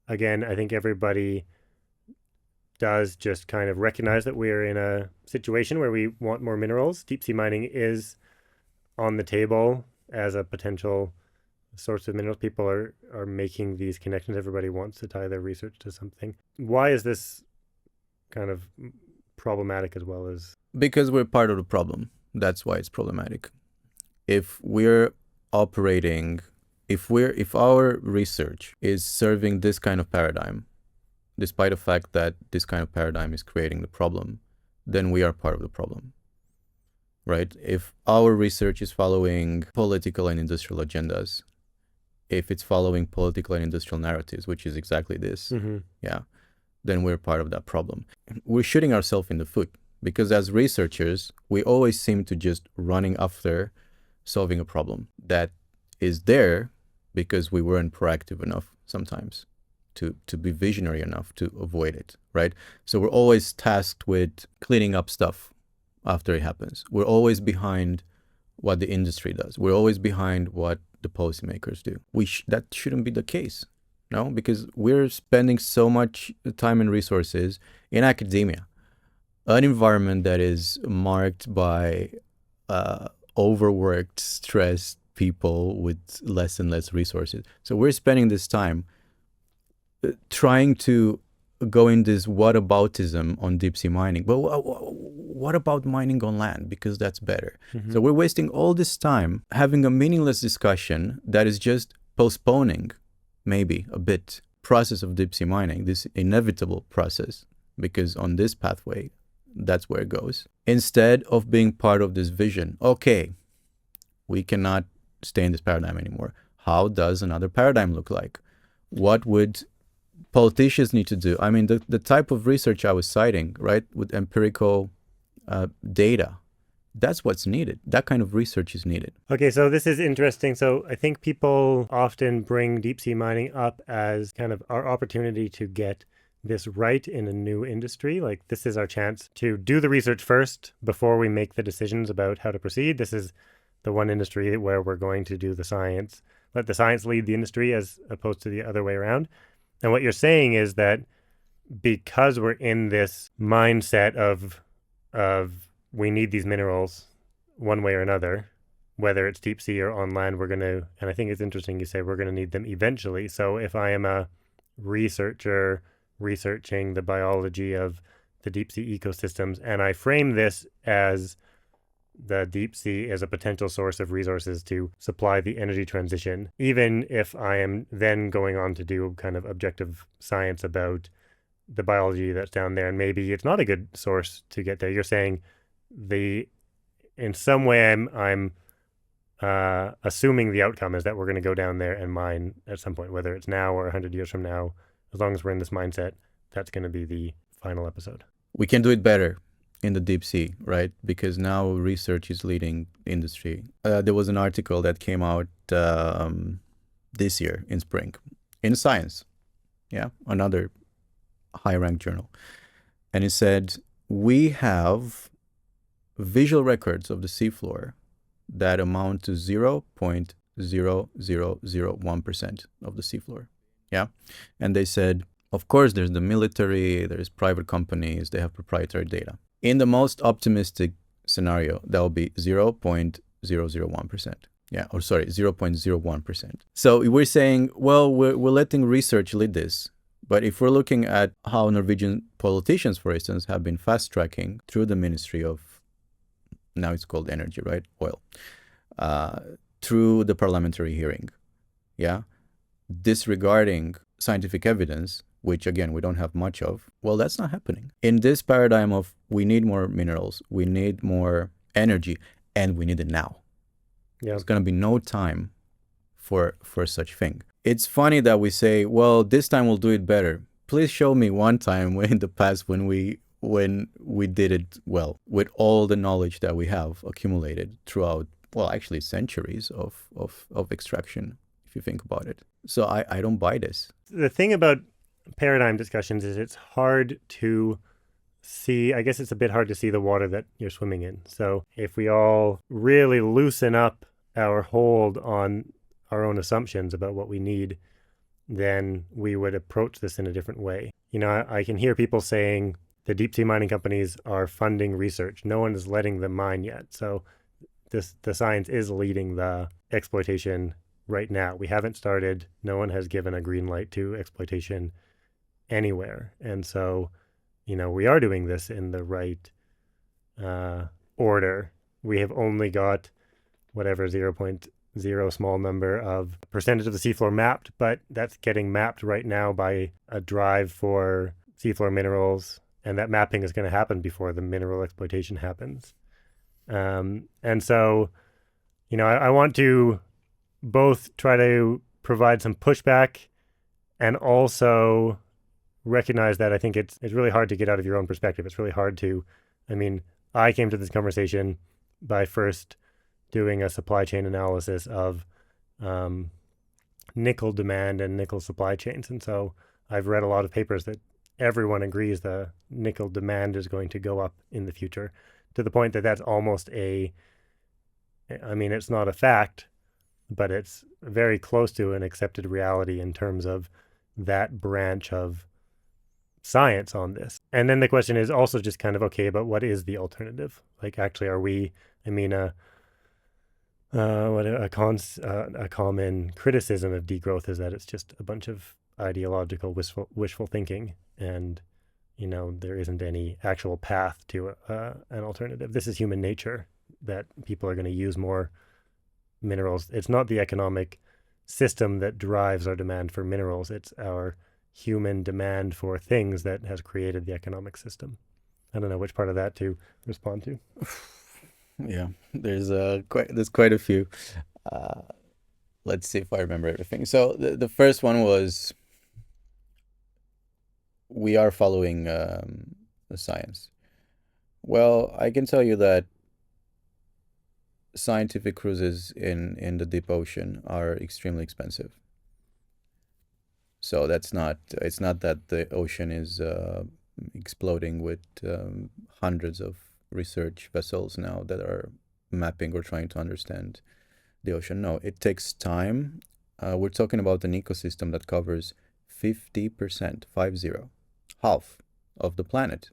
again, I think everybody does just kind of recognize that we're in a situation where we want more minerals. Deep sea mining is on the table as a potential source of minerals. People are making these connections. Everybody wants to tie their research to something. Why is this kind of problematic as well as? Because we're part of the problem. That's why it's problematic. If we're operating, if our research is serving this kind of paradigm, despite the fact that this kind of paradigm is creating the problem, then we are part of the problem, right? If our research is following political and industrial agendas, if it's following political and industrial narratives, which is exactly this, Mm-hmm. yeah, then we're part of that problem. We're shooting ourselves in the foot because as researchers, we always seem to just running after solving a problem that is there because we weren't proactive enough sometimes to be visionary enough to avoid it, right? So we're always tasked with cleaning up stuff after it happens. We're always behind what the industry does. We're always behind what the policymakers do. That shouldn't be the case. No, because we're spending so much time and resources in academia, an environment that is marked by overworked, stressed people with less and less resources. So we're spending this time trying to go in this whataboutism on deep sea mining. But what about mining on land? Because that's better. Mm-hmm. So we're wasting all this time having a meaningless discussion that is just postponing, maybe a bit, process of deep sea mining, this inevitable process, because on this pathway, that's where it goes. Instead of being part of this vision, okay, we cannot stay in this paradigm anymore. How does another paradigm look like? What would politicians need to do? I mean, the type of research I was citing, right, with empirical data, that's what's needed. That kind of research is needed. Okay, so this is interesting. So I think people often bring deep sea mining up as kind of our opportunity to get this right in a new industry. Like, this is our chance to do the research first before we make the decisions about how to proceed. This is the one industry where we're going to do the science, let the science lead the industry as opposed to the other way around. And what you're saying is that because we're in this mindset of we need these minerals one way or another, whether it's deep sea or on land, we're going to, and I think it's interesting you say we're going to need them eventually. So if I am a researcher researching the biology of the deep sea ecosystems, and I frame this as the deep sea as a potential source of resources to supply the energy transition, even if I am then going on to do kind of objective science about the biology that's down there, and maybe it's not a good source to get there. You're saying in some way I'm assuming the outcome is that we're going to go down there and mine at some point, whether it's now or 100 years from now. As long as we're in this mindset, that's going to be the final episode. We can do it better in the deep sea, right? Because now research is leading industry. There was an article that came out this year in spring in Science, another high-ranked journal. And it said, we have visual records of the seafloor that amount to 0.0001% of the seafloor. Yeah. And they said, of course, there's the military, there's private companies, they have proprietary data. In the most optimistic scenario, that will be 0.001%. 0.01%. So we're saying, well, we're letting research lead this. But if we're looking at how Norwegian politicians, for instance, have been fast-tracking through the Ministry of, now it's called energy, right? Oil. Through the parliamentary hearing, disregarding scientific evidence, which again, we don't have much of, well, that's not happening. In this paradigm of we need more minerals, we need more energy, and we need it now. There's going to be no time for such thing. It's funny that we say, well, this time we'll do it better. Please show me one time in the past when we did it well, with all the knowledge that we have accumulated throughout, well, actually centuries of extraction, if you think about it. So I don't buy this. The thing about paradigm discussions is it's hard to see, I guess it's a bit hard to see the water that you're swimming in. So if we all really loosen up our hold on our own assumptions about what we need, then we would approach this in a different way. I can hear people saying the deep sea mining companies are funding research. No one is letting them mine yet. So the science is leading the exploitation right now. We haven't started. No one has given a green light to exploitation anywhere. And so, we are doing this in the right order. We have only got whatever 0.0 small number of percentage of the seafloor mapped, but that's getting mapped right now by a drive for seafloor minerals, and that mapping is going to happen before the mineral exploitation happens. And so, I want to both try to provide some pushback and also recognize that I think it's really hard to get out of your own perspective. It's really hard to, I came to this conversation by first doing a supply chain analysis of nickel demand and nickel supply chains. And so I've read a lot of papers that everyone agrees the nickel demand is going to go up in the future, to the point that that's almost it's not a fact, but it's very close to an accepted reality in terms of that branch of science on this. And then the question is also just kind of, okay, but what is the alternative? Like, actually, are we, a common criticism of degrowth is that it's just a bunch of ideological wishful thinking, and there isn't any actual path to an alternative. This is human nature, that people are going to use more minerals. It's not the economic system that drives our demand for minerals. It's our human demand for things that has created the economic system. I don't know which part of that to respond to. Yeah, there's quite a few. Let's see if I remember everything. So the first one was, we are following the science. Well, I can tell you that scientific cruises in the deep ocean are extremely expensive. So it's not that the ocean is exploding with hundreds of research vessels now that are mapping or trying to understand the ocean. No, it takes time. We're talking about an ecosystem that covers 50%, 50, half of the planet,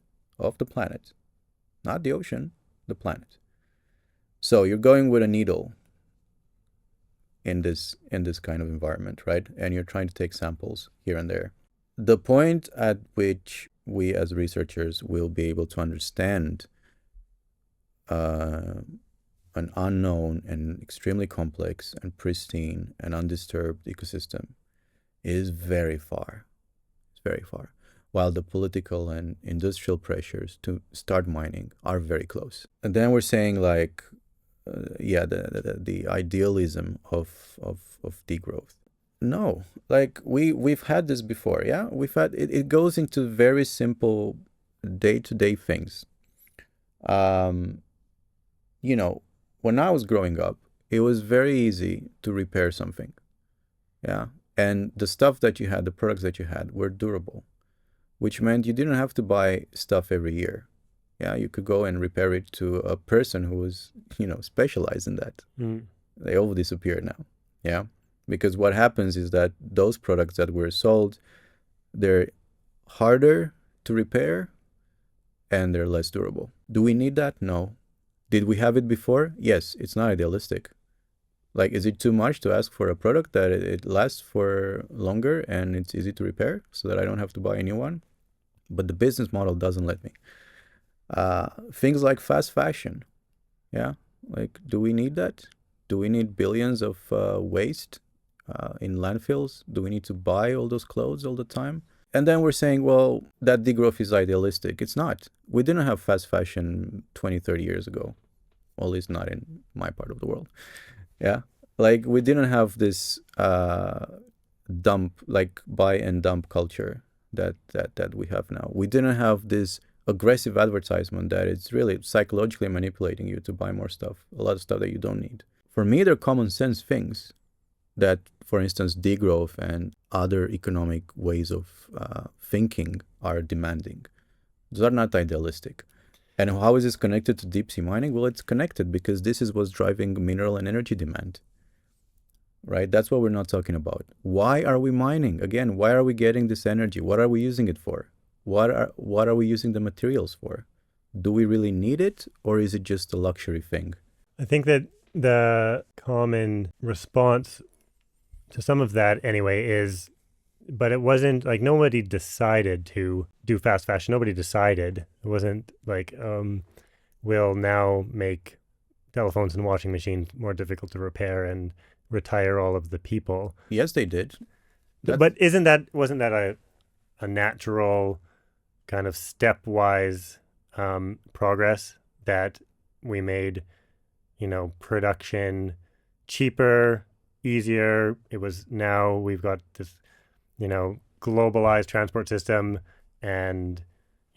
not the ocean, the planet. So you're going with a needle in this kind of environment, right? And you're trying to take samples here and there. The point at which we as researchers will be able to understand an unknown and extremely complex and pristine and undisturbed ecosystem is very far. It's very far. While the political and industrial pressures to start mining are very close. And then we're saying like, the idealism of degrowth. No, like we've had this before. Yeah, we've had it. It goes into very simple day-to-day things. When I was growing up, it was very easy to repair something. Yeah, and the stuff that you had, the products that you had, were durable, which meant you didn't have to buy stuff every year. Yeah, you could go and repair it to a person who was, specialized in that. They all disappear now. Yeah, because what happens is that those products that were sold, they're harder to repair and they're less durable. Do we need that? No. Did we have it before? Yes, it's not idealistic. Like, is it too much to ask for a product that it lasts for longer and it's easy to repair so that I don't have to buy a new one? But the business model doesn't let me. Things like fast fashion. Yeah, like, do we need that? Do we need billions of waste in landfills? Do we need to buy all those clothes all the time? And then we're saying, well, that degrowth is idealistic. It's not. We didn't have fast fashion 20, 30 years ago. Well, at least not in my part of the world. Yeah. Like, we didn't have this buy and dump culture that we have now. We didn't have this aggressive advertisement that it's really psychologically manipulating you to buy more stuff, a lot of stuff that you don't need. For me, they're common sense things that, for instance, degrowth and other economic ways of thinking are demanding. Those are not idealistic. And how is this connected to deep sea mining? Well, it's connected because this is what's driving mineral and energy demand, right? That's what we're not talking about. Why are we mining? Again, why are we getting this energy? What are we using it for? What are we using the materials for? Do we really need it, or is it just a luxury thing? I think that the common response to some of that anyway is, but it wasn't like nobody decided to do fast fashion. Nobody decided. It wasn't like, we'll now make telephones and washing machines more difficult to repair and retire all of the people. Yes, they did. But wasn't that a natural kind of stepwise progress that we made, production cheaper, easier. It was, now we've got this, globalized transport system and,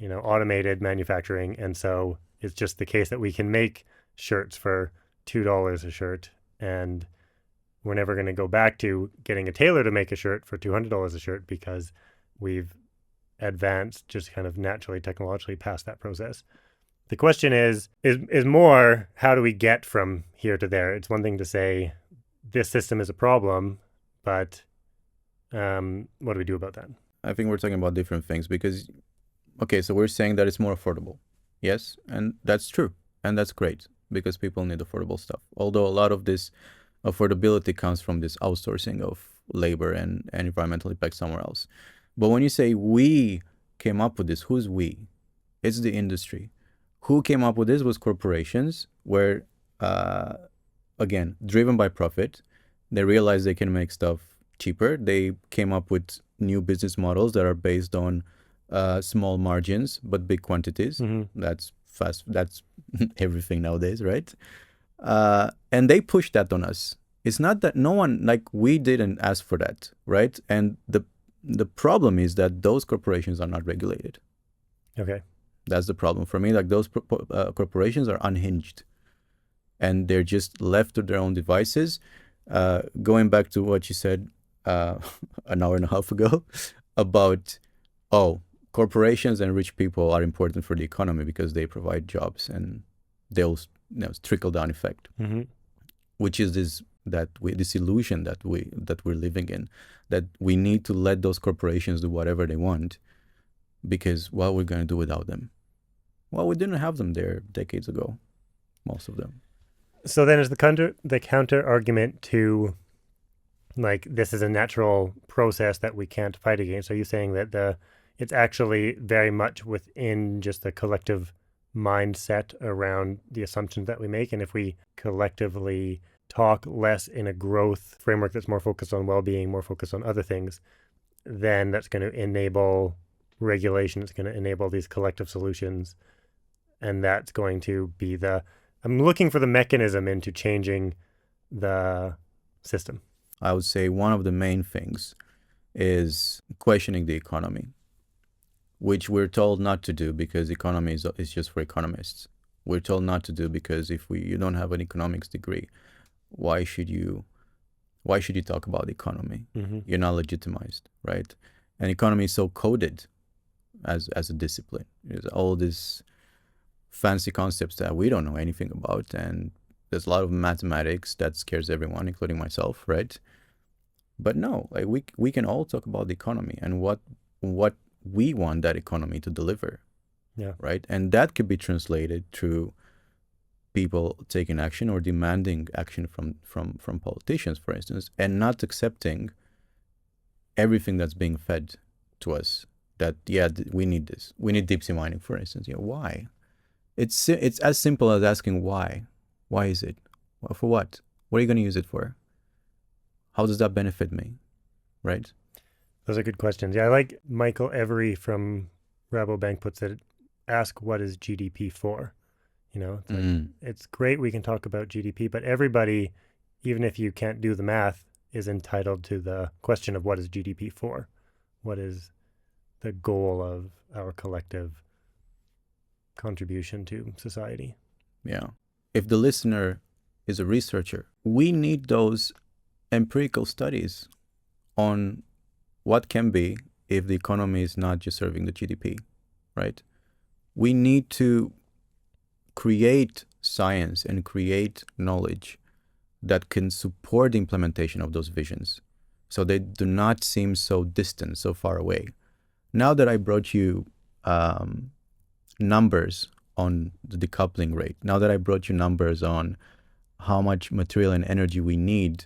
automated manufacturing. And so it's just the case that we can make shirts for $2 a shirt, and we're never going to go back to getting a tailor to make a shirt for $200 a shirt because we've advanced just kind of naturally, technologically past that process. The question is more, how do we get from here to there? It's one thing to say this system is a problem, but what do we do about that? I think we're talking about different things because, okay, so we're saying that it's more affordable. Yes, and that's true. And that's great because people need affordable stuff. Although a lot of this affordability comes from this outsourcing of labor and environmental impact somewhere else. But when you say we came up with this, who's we? It's the industry. Who came up with this was corporations, where, again, driven by profit. They realized they can make stuff cheaper. They came up with new business models that are based on small margins but big quantities. That's fast. That's everything nowadays, right? And they pushed that on us. It's not that no one, like, we didn't ask for that, right? And the problem is that those corporations are not regulated. Okay. That's the problem for me. Like, those corporations are unhinged, and they're just left to their own devices. Going back to what you said an hour and a half ago about, corporations and rich people are important for the economy because they provide jobs and they'll trickle down effect, which is this illusion that we're living in, that we need to let those corporations do whatever they want, because what we're going to do without them? Well, we didn't have them there decades ago, most of them. So then, is the counter argument to, like, this is a natural process that we can't fight against? Are you saying that it's actually very much within just the collective mindset around the assumptions that we make, and if we collectively talk less in a growth framework that's more focused on well-being, more focused on other things, then that's going to enable regulation, it's going to enable these collective solutions, and that's going to be I'm looking for the mechanism into changing the system. I would say one of the main things is questioning the economy, which we're told not to do because economy is just for economists. We're told not to do because if you don't have an economics degree, why should you talk about the economy? You're not legitimized, right? And economy is so coded as a discipline. There's all these fancy concepts that we don't know anything about, and there's a lot of mathematics that scares everyone, including myself, right? But no, like, we can all talk about the economy and what we want that economy to deliver, right? And that could be translated through people taking action or demanding action from politicians, for instance, and not accepting everything that's being fed to us. That we need this. We need deep sea mining, for instance. Why? It's as simple as asking why. Why is it? Well, for what? What are you going to use it for? How does that benefit me? Right? Those are good questions. Yeah, I like Michael Every from Rabobank puts it, ask what is GDP for? It's great we can talk about GDP, but everybody, even if you can't do the math, is entitled to the question of what is GDP for? What is the goal of our collective contribution to society? Yeah. If the listener is a researcher, we need those empirical studies on what can be if the economy is not just serving the GDP, right? We need to create science and create knowledge that can support the implementation of those visions, so they do not seem so distant, so far away. Now that I brought you numbers on the decoupling rate, now that I brought you numbers on how much material and energy we need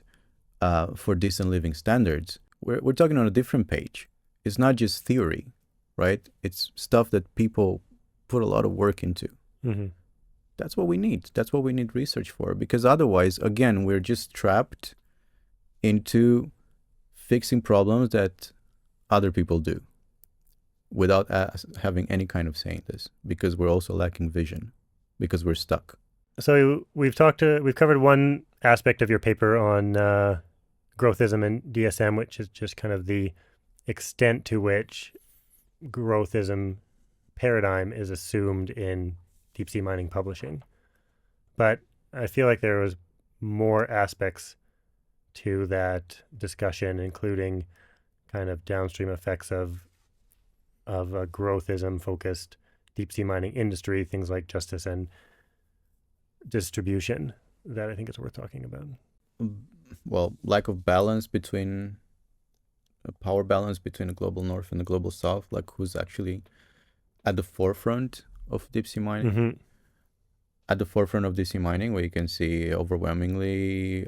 for decent living standards, we're talking on a different page. It's not just theory, right? It's stuff that people put a lot of work into. That's what we need. That's what we need research for, because otherwise, again, we're just trapped into fixing problems that other people do without us having any kind of say in this, because we're also lacking vision, because we're stuck. So we've covered one aspect of your paper on growthism and DSM, which is just kind of the extent to which growthism paradigm is assumed in deep sea mining publishing. But I feel like there was more aspects to that discussion, including kind of downstream effects of a growthism focused deep sea mining industry, things like justice and distribution, that I think is worth talking about. Well, lack of balance between power balance between the global north and the global south, like who's actually at the forefront of deep sea mining. At the forefront of deep sea mining, where you can see overwhelmingly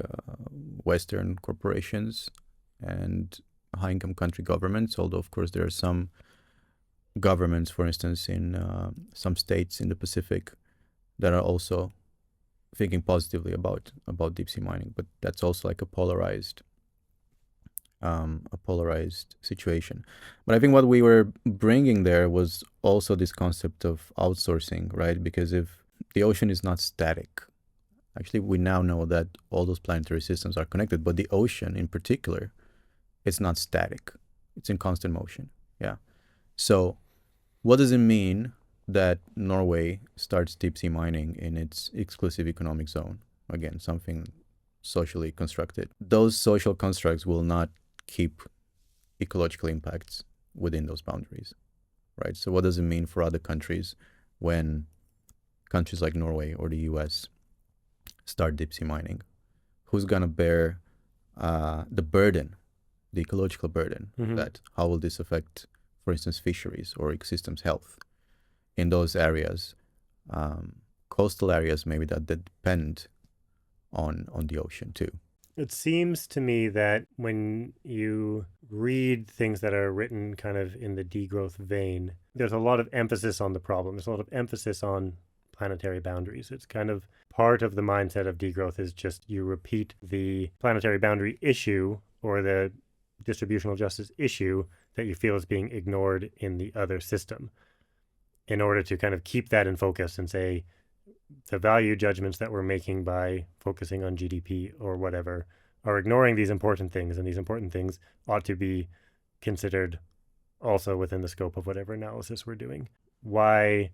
Western corporations and high-income country governments, although, of course, there are some governments, for instance, in some states in the Pacific that are also thinking positively about deep sea mining, but that's also like a polarized situation. But I think what we were bringing there was also this concept of outsourcing, right? Because if the ocean is not static, actually we now know that all those planetary systems are connected, but the ocean in particular, it's not static. It's in constant motion. Yeah. So what does it mean that Norway starts deep sea mining in its exclusive economic zone? Again, something socially constructed. Those social constructs will not keep ecological impacts within those boundaries, right? So what does it mean for other countries when countries like Norway or the US start deep sea mining? Who's going to bear the burden, the ecological burden? That how will this affect, for instance, fisheries or ecosystems health in those areas, coastal areas maybe that depend on the ocean too? It seems to me that when you read things that are written kind of in the degrowth vein, there's a lot of emphasis on the problem. There's a lot of emphasis on planetary boundaries. It's kind of part of the mindset of degrowth is just you repeat the planetary boundary issue or the distributional justice issue that you feel is being ignored in the other system in order to kind of keep that in focus and say, the value judgments that we're making by focusing on GDP or whatever are ignoring these important things, and these important things ought to be considered also within the scope of whatever analysis we're doing. Why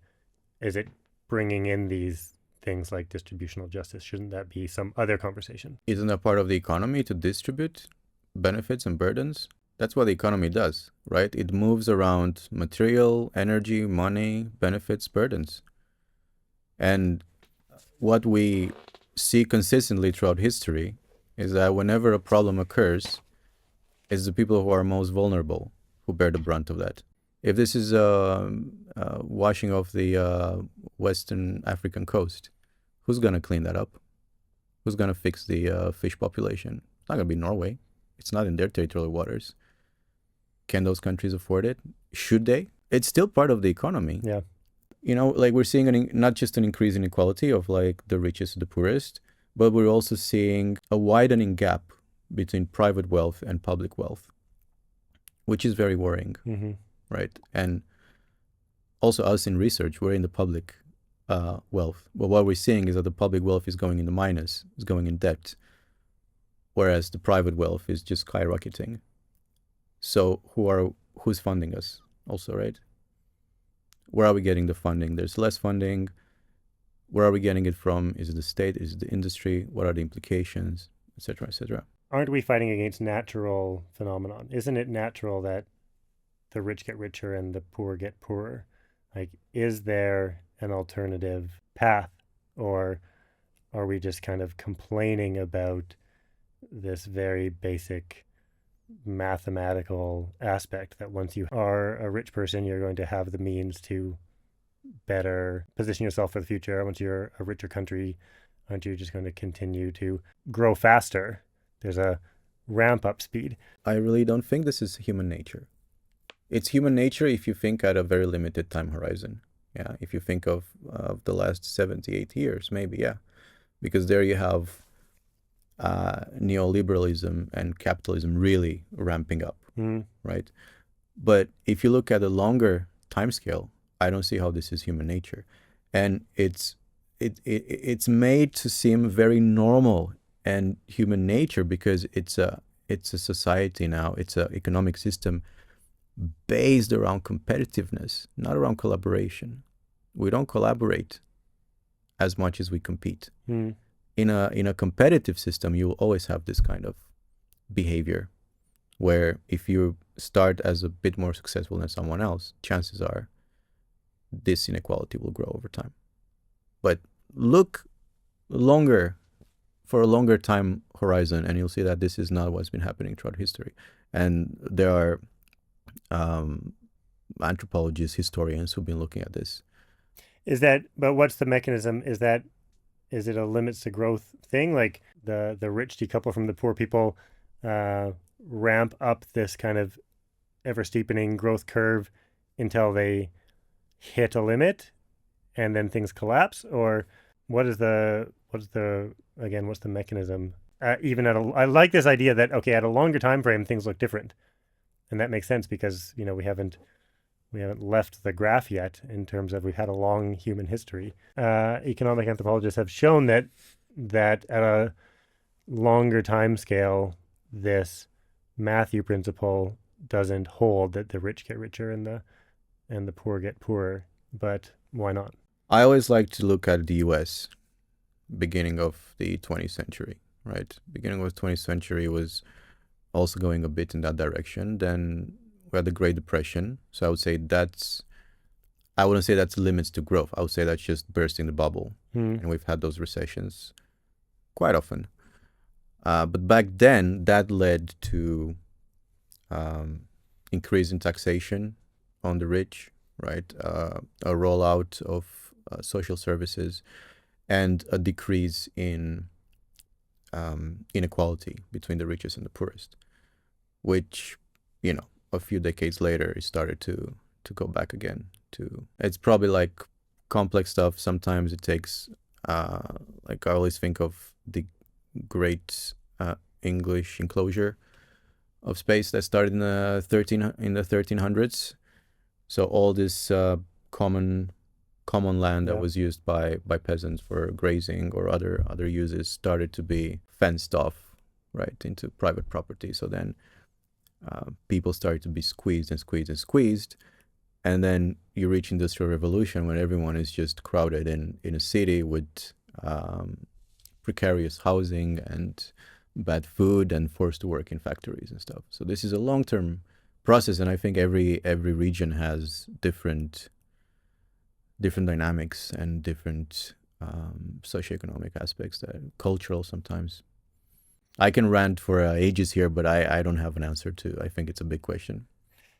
is it bringing in these things like distributional justice? Shouldn't that be some other conversation? Isn't that part of the economy to distribute benefits and burdens? That's what the economy does, right? It moves around material, energy, money, benefits, burdens. And what we see consistently throughout history is that whenever a problem occurs, it's the people who are most vulnerable who bear the brunt of that. If this is washing off the Western African coast, who's going to clean that up? Who's going to fix the fish population? It's not going to be Norway. It's not in their territorial waters. Can those countries afford it? Should they? It's still part of the economy. Yeah. You know, like we're seeing not just an increase in inequality of like the richest to the poorest, but we're also seeing a widening gap between private wealth and public wealth, which is very worrying, right? And also us in research, we're in the public wealth. But what we're seeing is that the public wealth is going in the minus, is going in debt, whereas the private wealth is just skyrocketing. So who's funding us also, right? Where are we getting the funding? There's less funding. Where are we getting it from? Is it the state? Is it the industry? What are the implications, et cetera, et cetera? Aren't we fighting against natural phenomenon? Isn't it natural that the rich get richer and the poor get poorer? Like, is there an alternative path, or are we just kind of complaining about this very basic mathematical aspect that once you are a rich person, you're going to have the means to better position yourself for the future? Once you're a richer country, aren't you just going to continue to grow faster? There's a ramp up speed. I really don't think this is human nature. It's human nature if you think at a very limited time horizon. Yeah, if you think of the last 78 years, maybe, yeah. Because there you have neoliberalism and capitalism really ramping up, right? But if you look at a longer time scale, I don't see how this is human nature. And it's made to seem very normal and human nature because it's a society now, it's an economic system based around competitiveness, not around collaboration. We don't collaborate as much as we compete. In a competitive system, you will always have this kind of behavior where if you start as a bit more successful than someone else, chances are this inequality will grow over time. But look for a longer time horizon, and you'll see that this is not what's been happening throughout history. And there are anthropologists, historians who've been looking at this. But what's the mechanism? Is it a limits to growth thing? Like the rich decouple from the poor people ramp up this kind of ever steepening growth curve until they hit a limit and then things collapse? Or what's the mechanism? I like this idea that, okay, at a longer time frame, things look different. And that makes sense because, we haven't left the graph yet in terms of we've had a long human history. Economic anthropologists have shown that at a longer time scale, this Matthew principle doesn't hold, that the rich get richer and the poor get poorer. But why not? I always like to look at the US, beginning of the 20th century, right? Beginning of the 20th century was also going a bit in that direction. Then we had the Great Depression. So I wouldn't say that's limits to growth. I would say that's just bursting the bubble. And we've had those recessions quite often. But back then, that led to increase in taxation on the rich, right? A rollout of social services and a decrease in inequality between the richest and the poorest, which, a few decades later, it started to go back again. It's probably like complex stuff. Sometimes it takes, like I always think of the great English enclosure of space that started in the 1300s. So all this common land that was used by peasants for grazing or other uses started to be fenced off, right, into private property. So then people started to be squeezed and squeezed and squeezed. And then you reach Industrial Revolution when everyone is just crowded in a city with precarious housing and bad food and forced to work in factories and stuff. So this is a long-term process, and I think every region has different dynamics and different socioeconomic aspects, cultural sometimes. I can rant for ages here, but I don't have an answer to. I think it's a big question.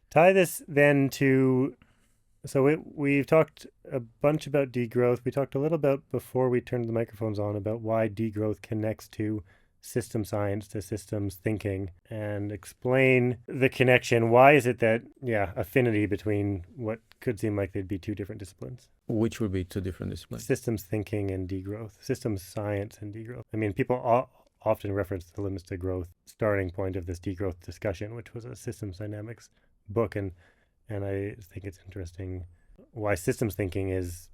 Tie this then to, so we've talked a bunch about degrowth. We talked a little about, before we turned the microphones on, about why degrowth connects to system science, to systems thinking, and explain the connection. Why is it that, affinity between what could seem like they'd be two different disciplines? Which would be two different disciplines? Systems thinking and degrowth, systems science and degrowth. I mean, people often reference the limits to growth starting point of this degrowth discussion, which was a systems dynamics book, and I think it's interesting why systems thinking is,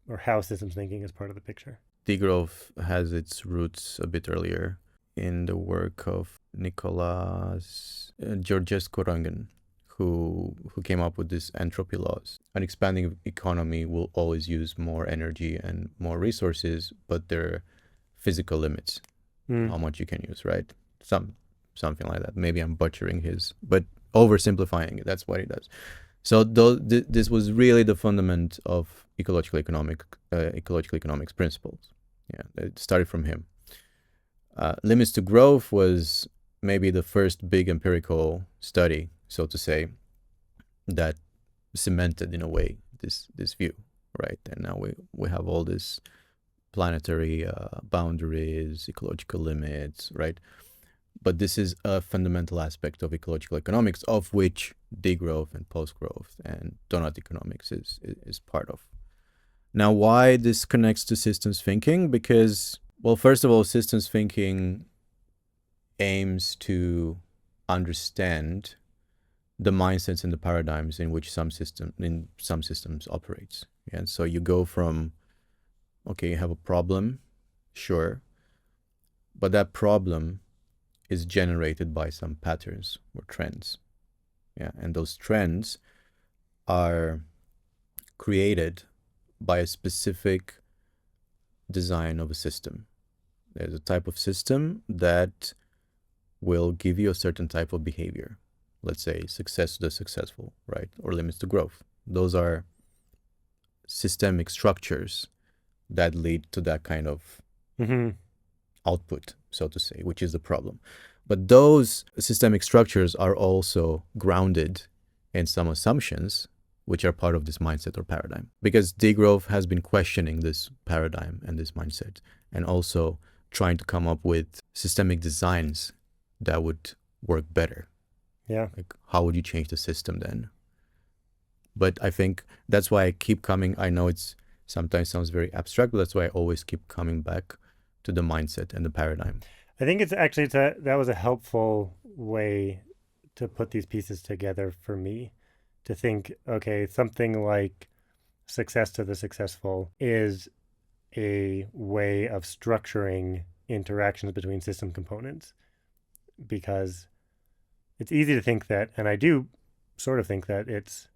or how systems thinking is part of the picture. Degrowth has its roots a bit earlier in the work of Nicholas Georgescu-Roegen, who came up with this entropy laws. An expanding economy will always use more energy and more resources, but there are physical limits, how much you can use, right? Something like that. Maybe I'm butchering but oversimplifying it. That's what he does. So this was really the fundament of ecological economics principles. Yeah, it started from him. Limits to growth was maybe the first big empirical study, so to say, that cemented in a way this view, right? And now we have all this planetary boundaries, ecological limits, right? But this is a fundamental aspect of ecological economics, of which degrowth and post-growth and donut economics is part of. Now, why this connects to systems thinking? Because, well, first of all, systems thinking aims to understand the mindsets and the paradigms in which some systems operates. And so you go from, okay, you have a problem, sure, but that problem is generated by some patterns or trends. Yeah, and those trends are created by a specific design of a system. There's a type of system that will give you a certain type of behavior. Let's say success to the successful, right? Or limits to growth. Those are systemic structures that lead to that kind of output, so to say, which is the problem. But those systemic structures are also grounded in some assumptions which are part of this mindset or paradigm. Because degrowth has been questioning this paradigm and this mindset, and also trying to come up with systemic designs that would work better? Yeah. Like, how would you change the system then? But I think that's why I keep coming. I know it's sometimes sounds very abstract, but that's why I always keep coming back to the mindset and the paradigm. I think that was a helpful way to put these pieces together for me, to think, okay, something like success to the successful is a way of structuring interactions between system components, because it's easy to think that, and I do sort of think that it's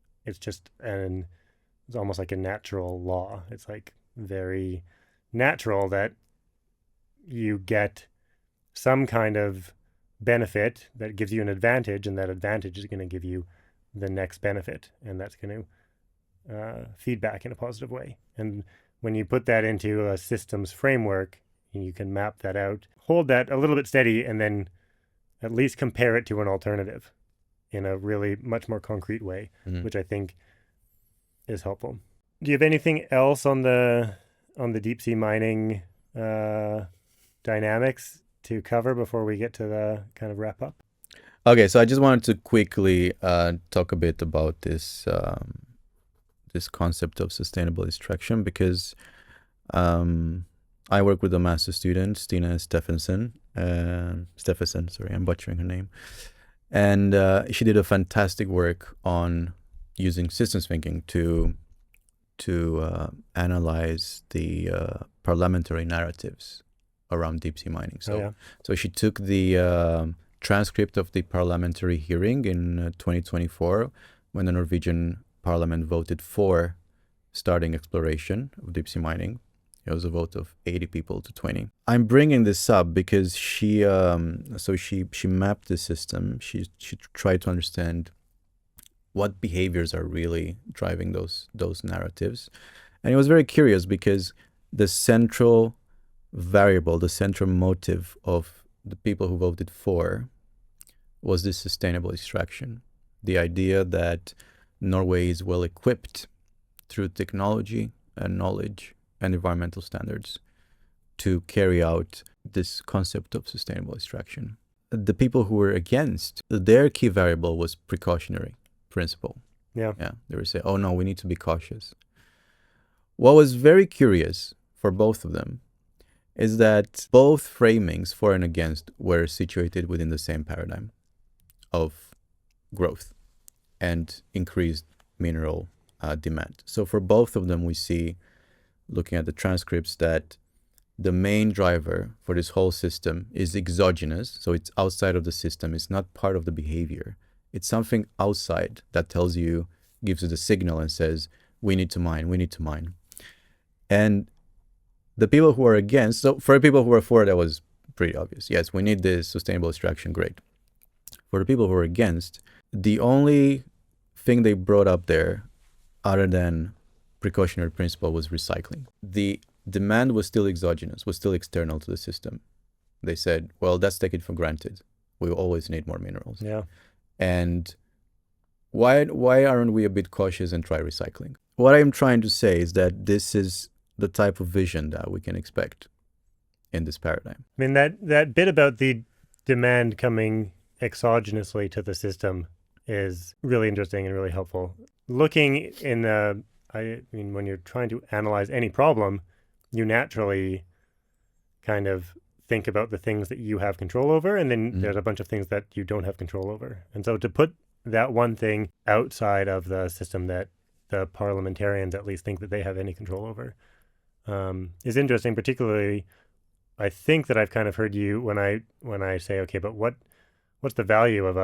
almost like a natural law. It's like very natural that you get some kind of benefit that gives you an advantage, and that advantage is going to give you the next benefit, and that's going to feedback in a positive way. And when you put that into a systems framework, you can map that out, hold that a little bit steady, and then at least compare it to an alternative in a really much more concrete way, which I think is helpful. Do you have anything else on the deep sea mining dynamics to cover before we get to the kind of wrap up? Okay, so I just wanted to quickly talk a bit about this concept of sustainable extraction, because I work with a master's student, Stina Stephenson. Sorry, I'm butchering her name. And she did a fantastic work on using systems thinking to analyze the parliamentary narratives around deep sea mining. So she took the transcript of the parliamentary hearing in 2024, when the Norwegian parliament voted for starting exploration of deep sea mining. It was a vote of 80 people to 20. I'm bringing this up because she mapped the system. She tried to understand what behaviors are really driving those narratives. And it was very curious, because the central variable, the central motive of the people who voted for was this sustainable extraction. The idea that Norway is well equipped through technology and knowledge and environmental standards to carry out this concept of sustainable extraction. The people who were against, their key variable was precautionary principle. Yeah. They were saying, oh no, we need to be cautious. What was very curious for both of them is that both framings, for and against, were situated within the same paradigm of growth and increased mineral demand. So for both of them, we see, looking at the transcripts, that the main driver for this whole system is exogenous. So it's outside of the system. It's not part of the behavior. It's something outside that tells you, gives you the signal and says, we need to mine. And the people who are against, so for the people who are for, that was pretty obvious. Yes, we need this sustainable extraction, great. For the people who are against, the only thing they brought up there, other than precautionary principle, was recycling. The demand was still exogenous, was still external to the system. They said, well, let's take it for granted. We will always need more minerals. Yeah. And why aren't we a bit cautious and try recycling? What I'm trying to say is that this is the type of vision that we can expect in this paradigm. I mean, that bit about the demand coming exogenously to the system is really interesting and really helpful. Looking in when you're trying to analyze any problem, you naturally kind of think about the things that you have control over, and then there's a bunch of things that you don't have control over. And so to put that one thing outside of the system that the parliamentarians at least think that they have any control over is interesting. Particularly, I think that I've kind of heard you when I say, okay, but what's the value of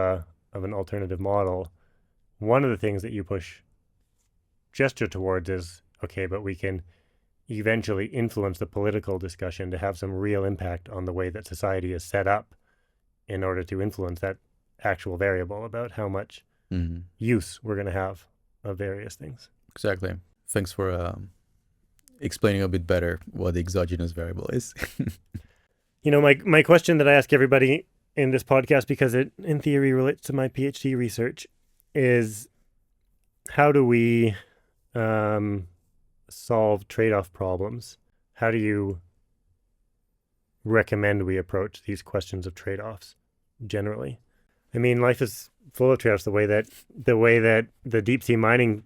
an alternative model? One of the things that you gesture towards is, okay, but we can eventually influence the political discussion to have some real impact on the way that society is set up in order to influence that actual variable about how much use we're going to have of various things. Exactly. Thanks for explaining a bit better what the exogenous variable is. My question that I ask everybody in this podcast, because it in theory relates to my PhD research, is how do we solve trade-off problems? How do you recommend we approach these questions of trade-offs generally? I mean, life is full of trade-offs. The way that the deep sea mining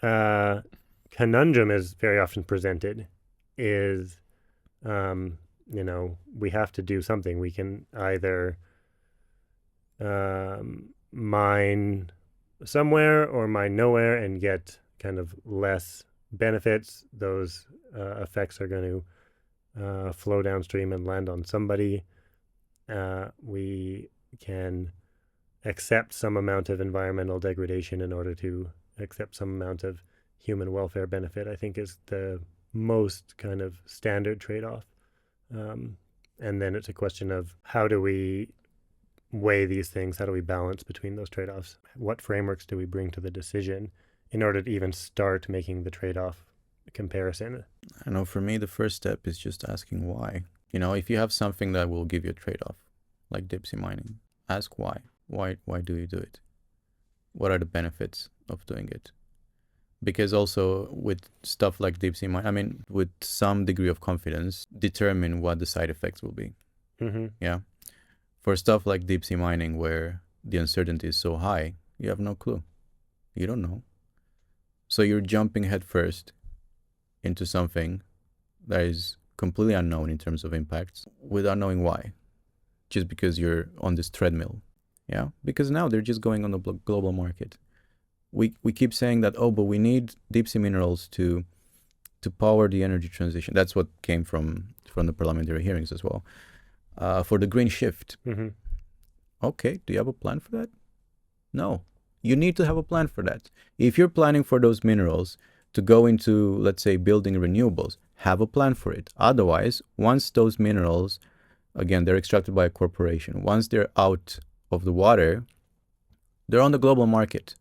conundrum is very often presented is, we have to do something. We can either mine somewhere or mine nowhere and get kind of less benefits. Those effects are going to flow downstream and land on somebody. We can accept some amount of environmental degradation in order to accept some amount of human welfare benefit, I think, is the most kind of standard trade-off. And then it's a question of how do we weigh these things? How do we balance between those trade-offs? What frameworks do we bring to the decision in order to even start making the trade-off comparison? I know for me, the first step is just asking why. If you have something that will give you a trade-off, like deep sea mining, ask why. Why do you do it? What are the benefits of doing it? Because also with stuff like deep sea mining, with some degree of confidence, determine what the side effects will be. Mm-hmm. Yeah. For stuff like deep sea mining, where the uncertainty is so high, you have no clue. You don't know. So you're jumping headfirst into something that is completely unknown in terms of impacts without knowing why, just because you're on this treadmill. Yeah, because now they're just going on the global market. We keep saying that, but we need deep sea minerals to power the energy transition. That's what came from the parliamentary hearings as well. For the green shift. Mm-hmm. Okay, do you have a plan for that? No. You need to have a plan for that. If you're planning for those minerals to go into, let's say, building renewables, have a plan for it. Otherwise, once those minerals, again, they're extracted by a corporation, once they're out of the water, they're on the global market.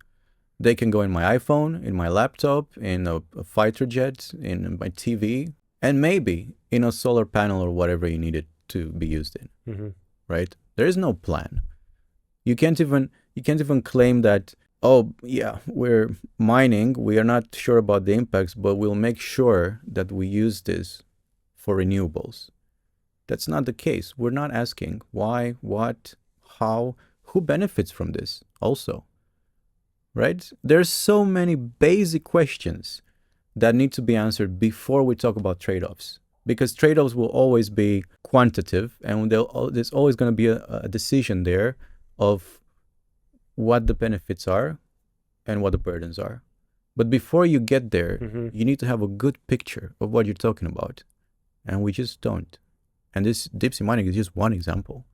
They can go in my iPhone, in my laptop, in a fighter jet, in my TV, and maybe in a solar panel or whatever you need it to be used in. Mm-hmm. Right? There is no plan. You can't even claim that, we're mining, we are not sure about the impacts, but we'll make sure that we use this for renewables. That's not the case. We're not asking why, what, how, who benefits from this also, right? There's so many basic questions that need to be answered before we talk about trade-offs, because trade-offs will always be quantitative, and there's always going to be a decision there of what the benefits are and what the burdens are. But before you get there, Mm-hmm. you need to have a good picture of what you're talking about, and we just don't. And this deep sea mining is just one example.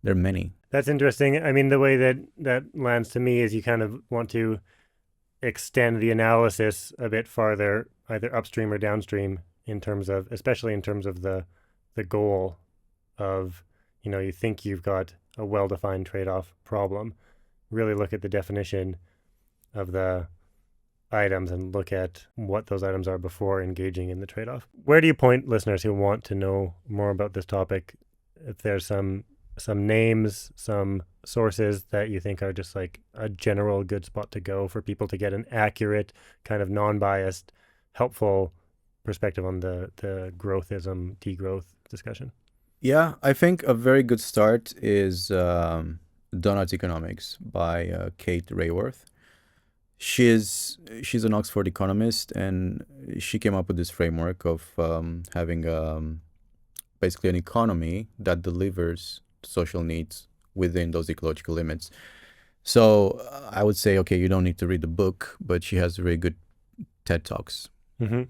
There are many. That's interesting. I mean, the way that lands to me is you kind of want to extend the analysis a bit farther, either upstream or downstream, especially in terms of the goal of, you think you've got a well-defined trade-off problem. Really look at the definition of the items and look at what those items are before engaging in the trade-off. Where do you point listeners who want to know more about this topic? If there's some names, some sources that you think are just like a general good spot to go for people to get an accurate, kind of non-biased, helpful perspective on the growthism, degrowth discussion? Yeah, I think a very good start is Donut Economics by Kate Raworth. She's an Oxford economist, and she came up with this framework of having basically an economy that delivers social needs within those ecological limits. So I would say, okay, you don't need to read the book, but she has really good TED Talks, Mm-hmm.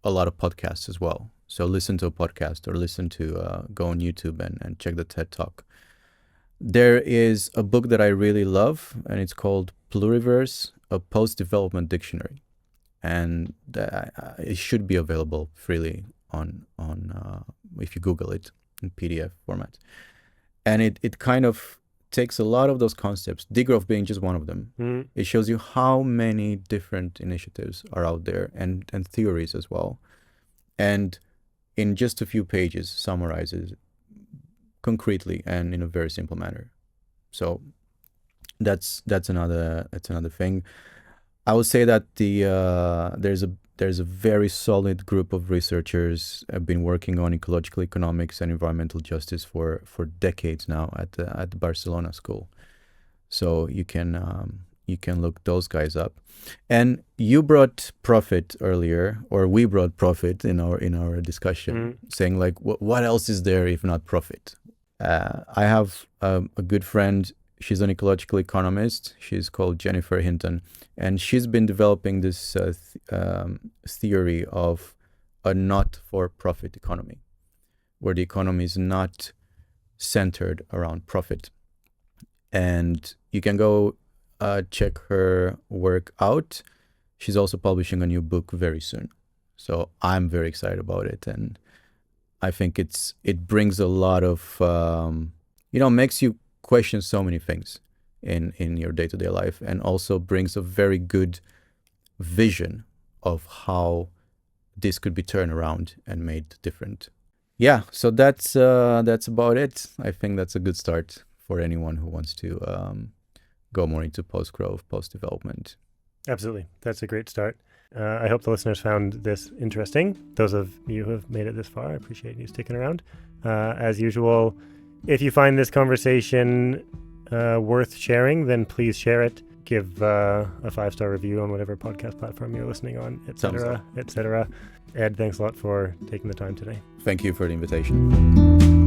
a lot of podcasts as well. So listen to a podcast or go on YouTube and check the TED Talk. There is a book that I really love, and it's called Pluriverse, a Post-Development Dictionary. And it should be available freely on if you Google it in PDF format. And it kind of takes a lot of those concepts, degrowth being just one of them. Mm-hmm. It shows you how many different initiatives are out there and theories as well. And in just a few pages, summarizes concretely and in a very simple manner. So that's another thing. I would say that there's a very solid group of researchers have been working on ecological economics and environmental justice for decades now at the Barcelona School. So you can look those guys up. And you brought profit earlier, or we brought profit in our discussion, saying like, what else is there if not profit? I have a good friend. She's an ecological economist. She's called Jennifer Hinton, and she's been developing this theory of a not-for-profit economy, where the economy is not centered around profit. And you can go check her work out. She's also publishing a new book very soon. So I'm very excited about it. And I think it brings a lot of, makes you question so many things in your day-to-day life, and also brings a very good vision of how this could be turned around and made different. Yeah, so that's about it. I think that's a good start for anyone who wants to go more into post-growth, post-development. Absolutely. That's a great start. I hope the listeners found this interesting. Those of you who have made it this far, I appreciate you sticking around. As usual, if you find this conversation worth sharing, then please share it. Give a 5-star review on whatever podcast platform you're listening on, etc., etc. Ed, thanks a lot for taking the time today. Thank you for the invitation.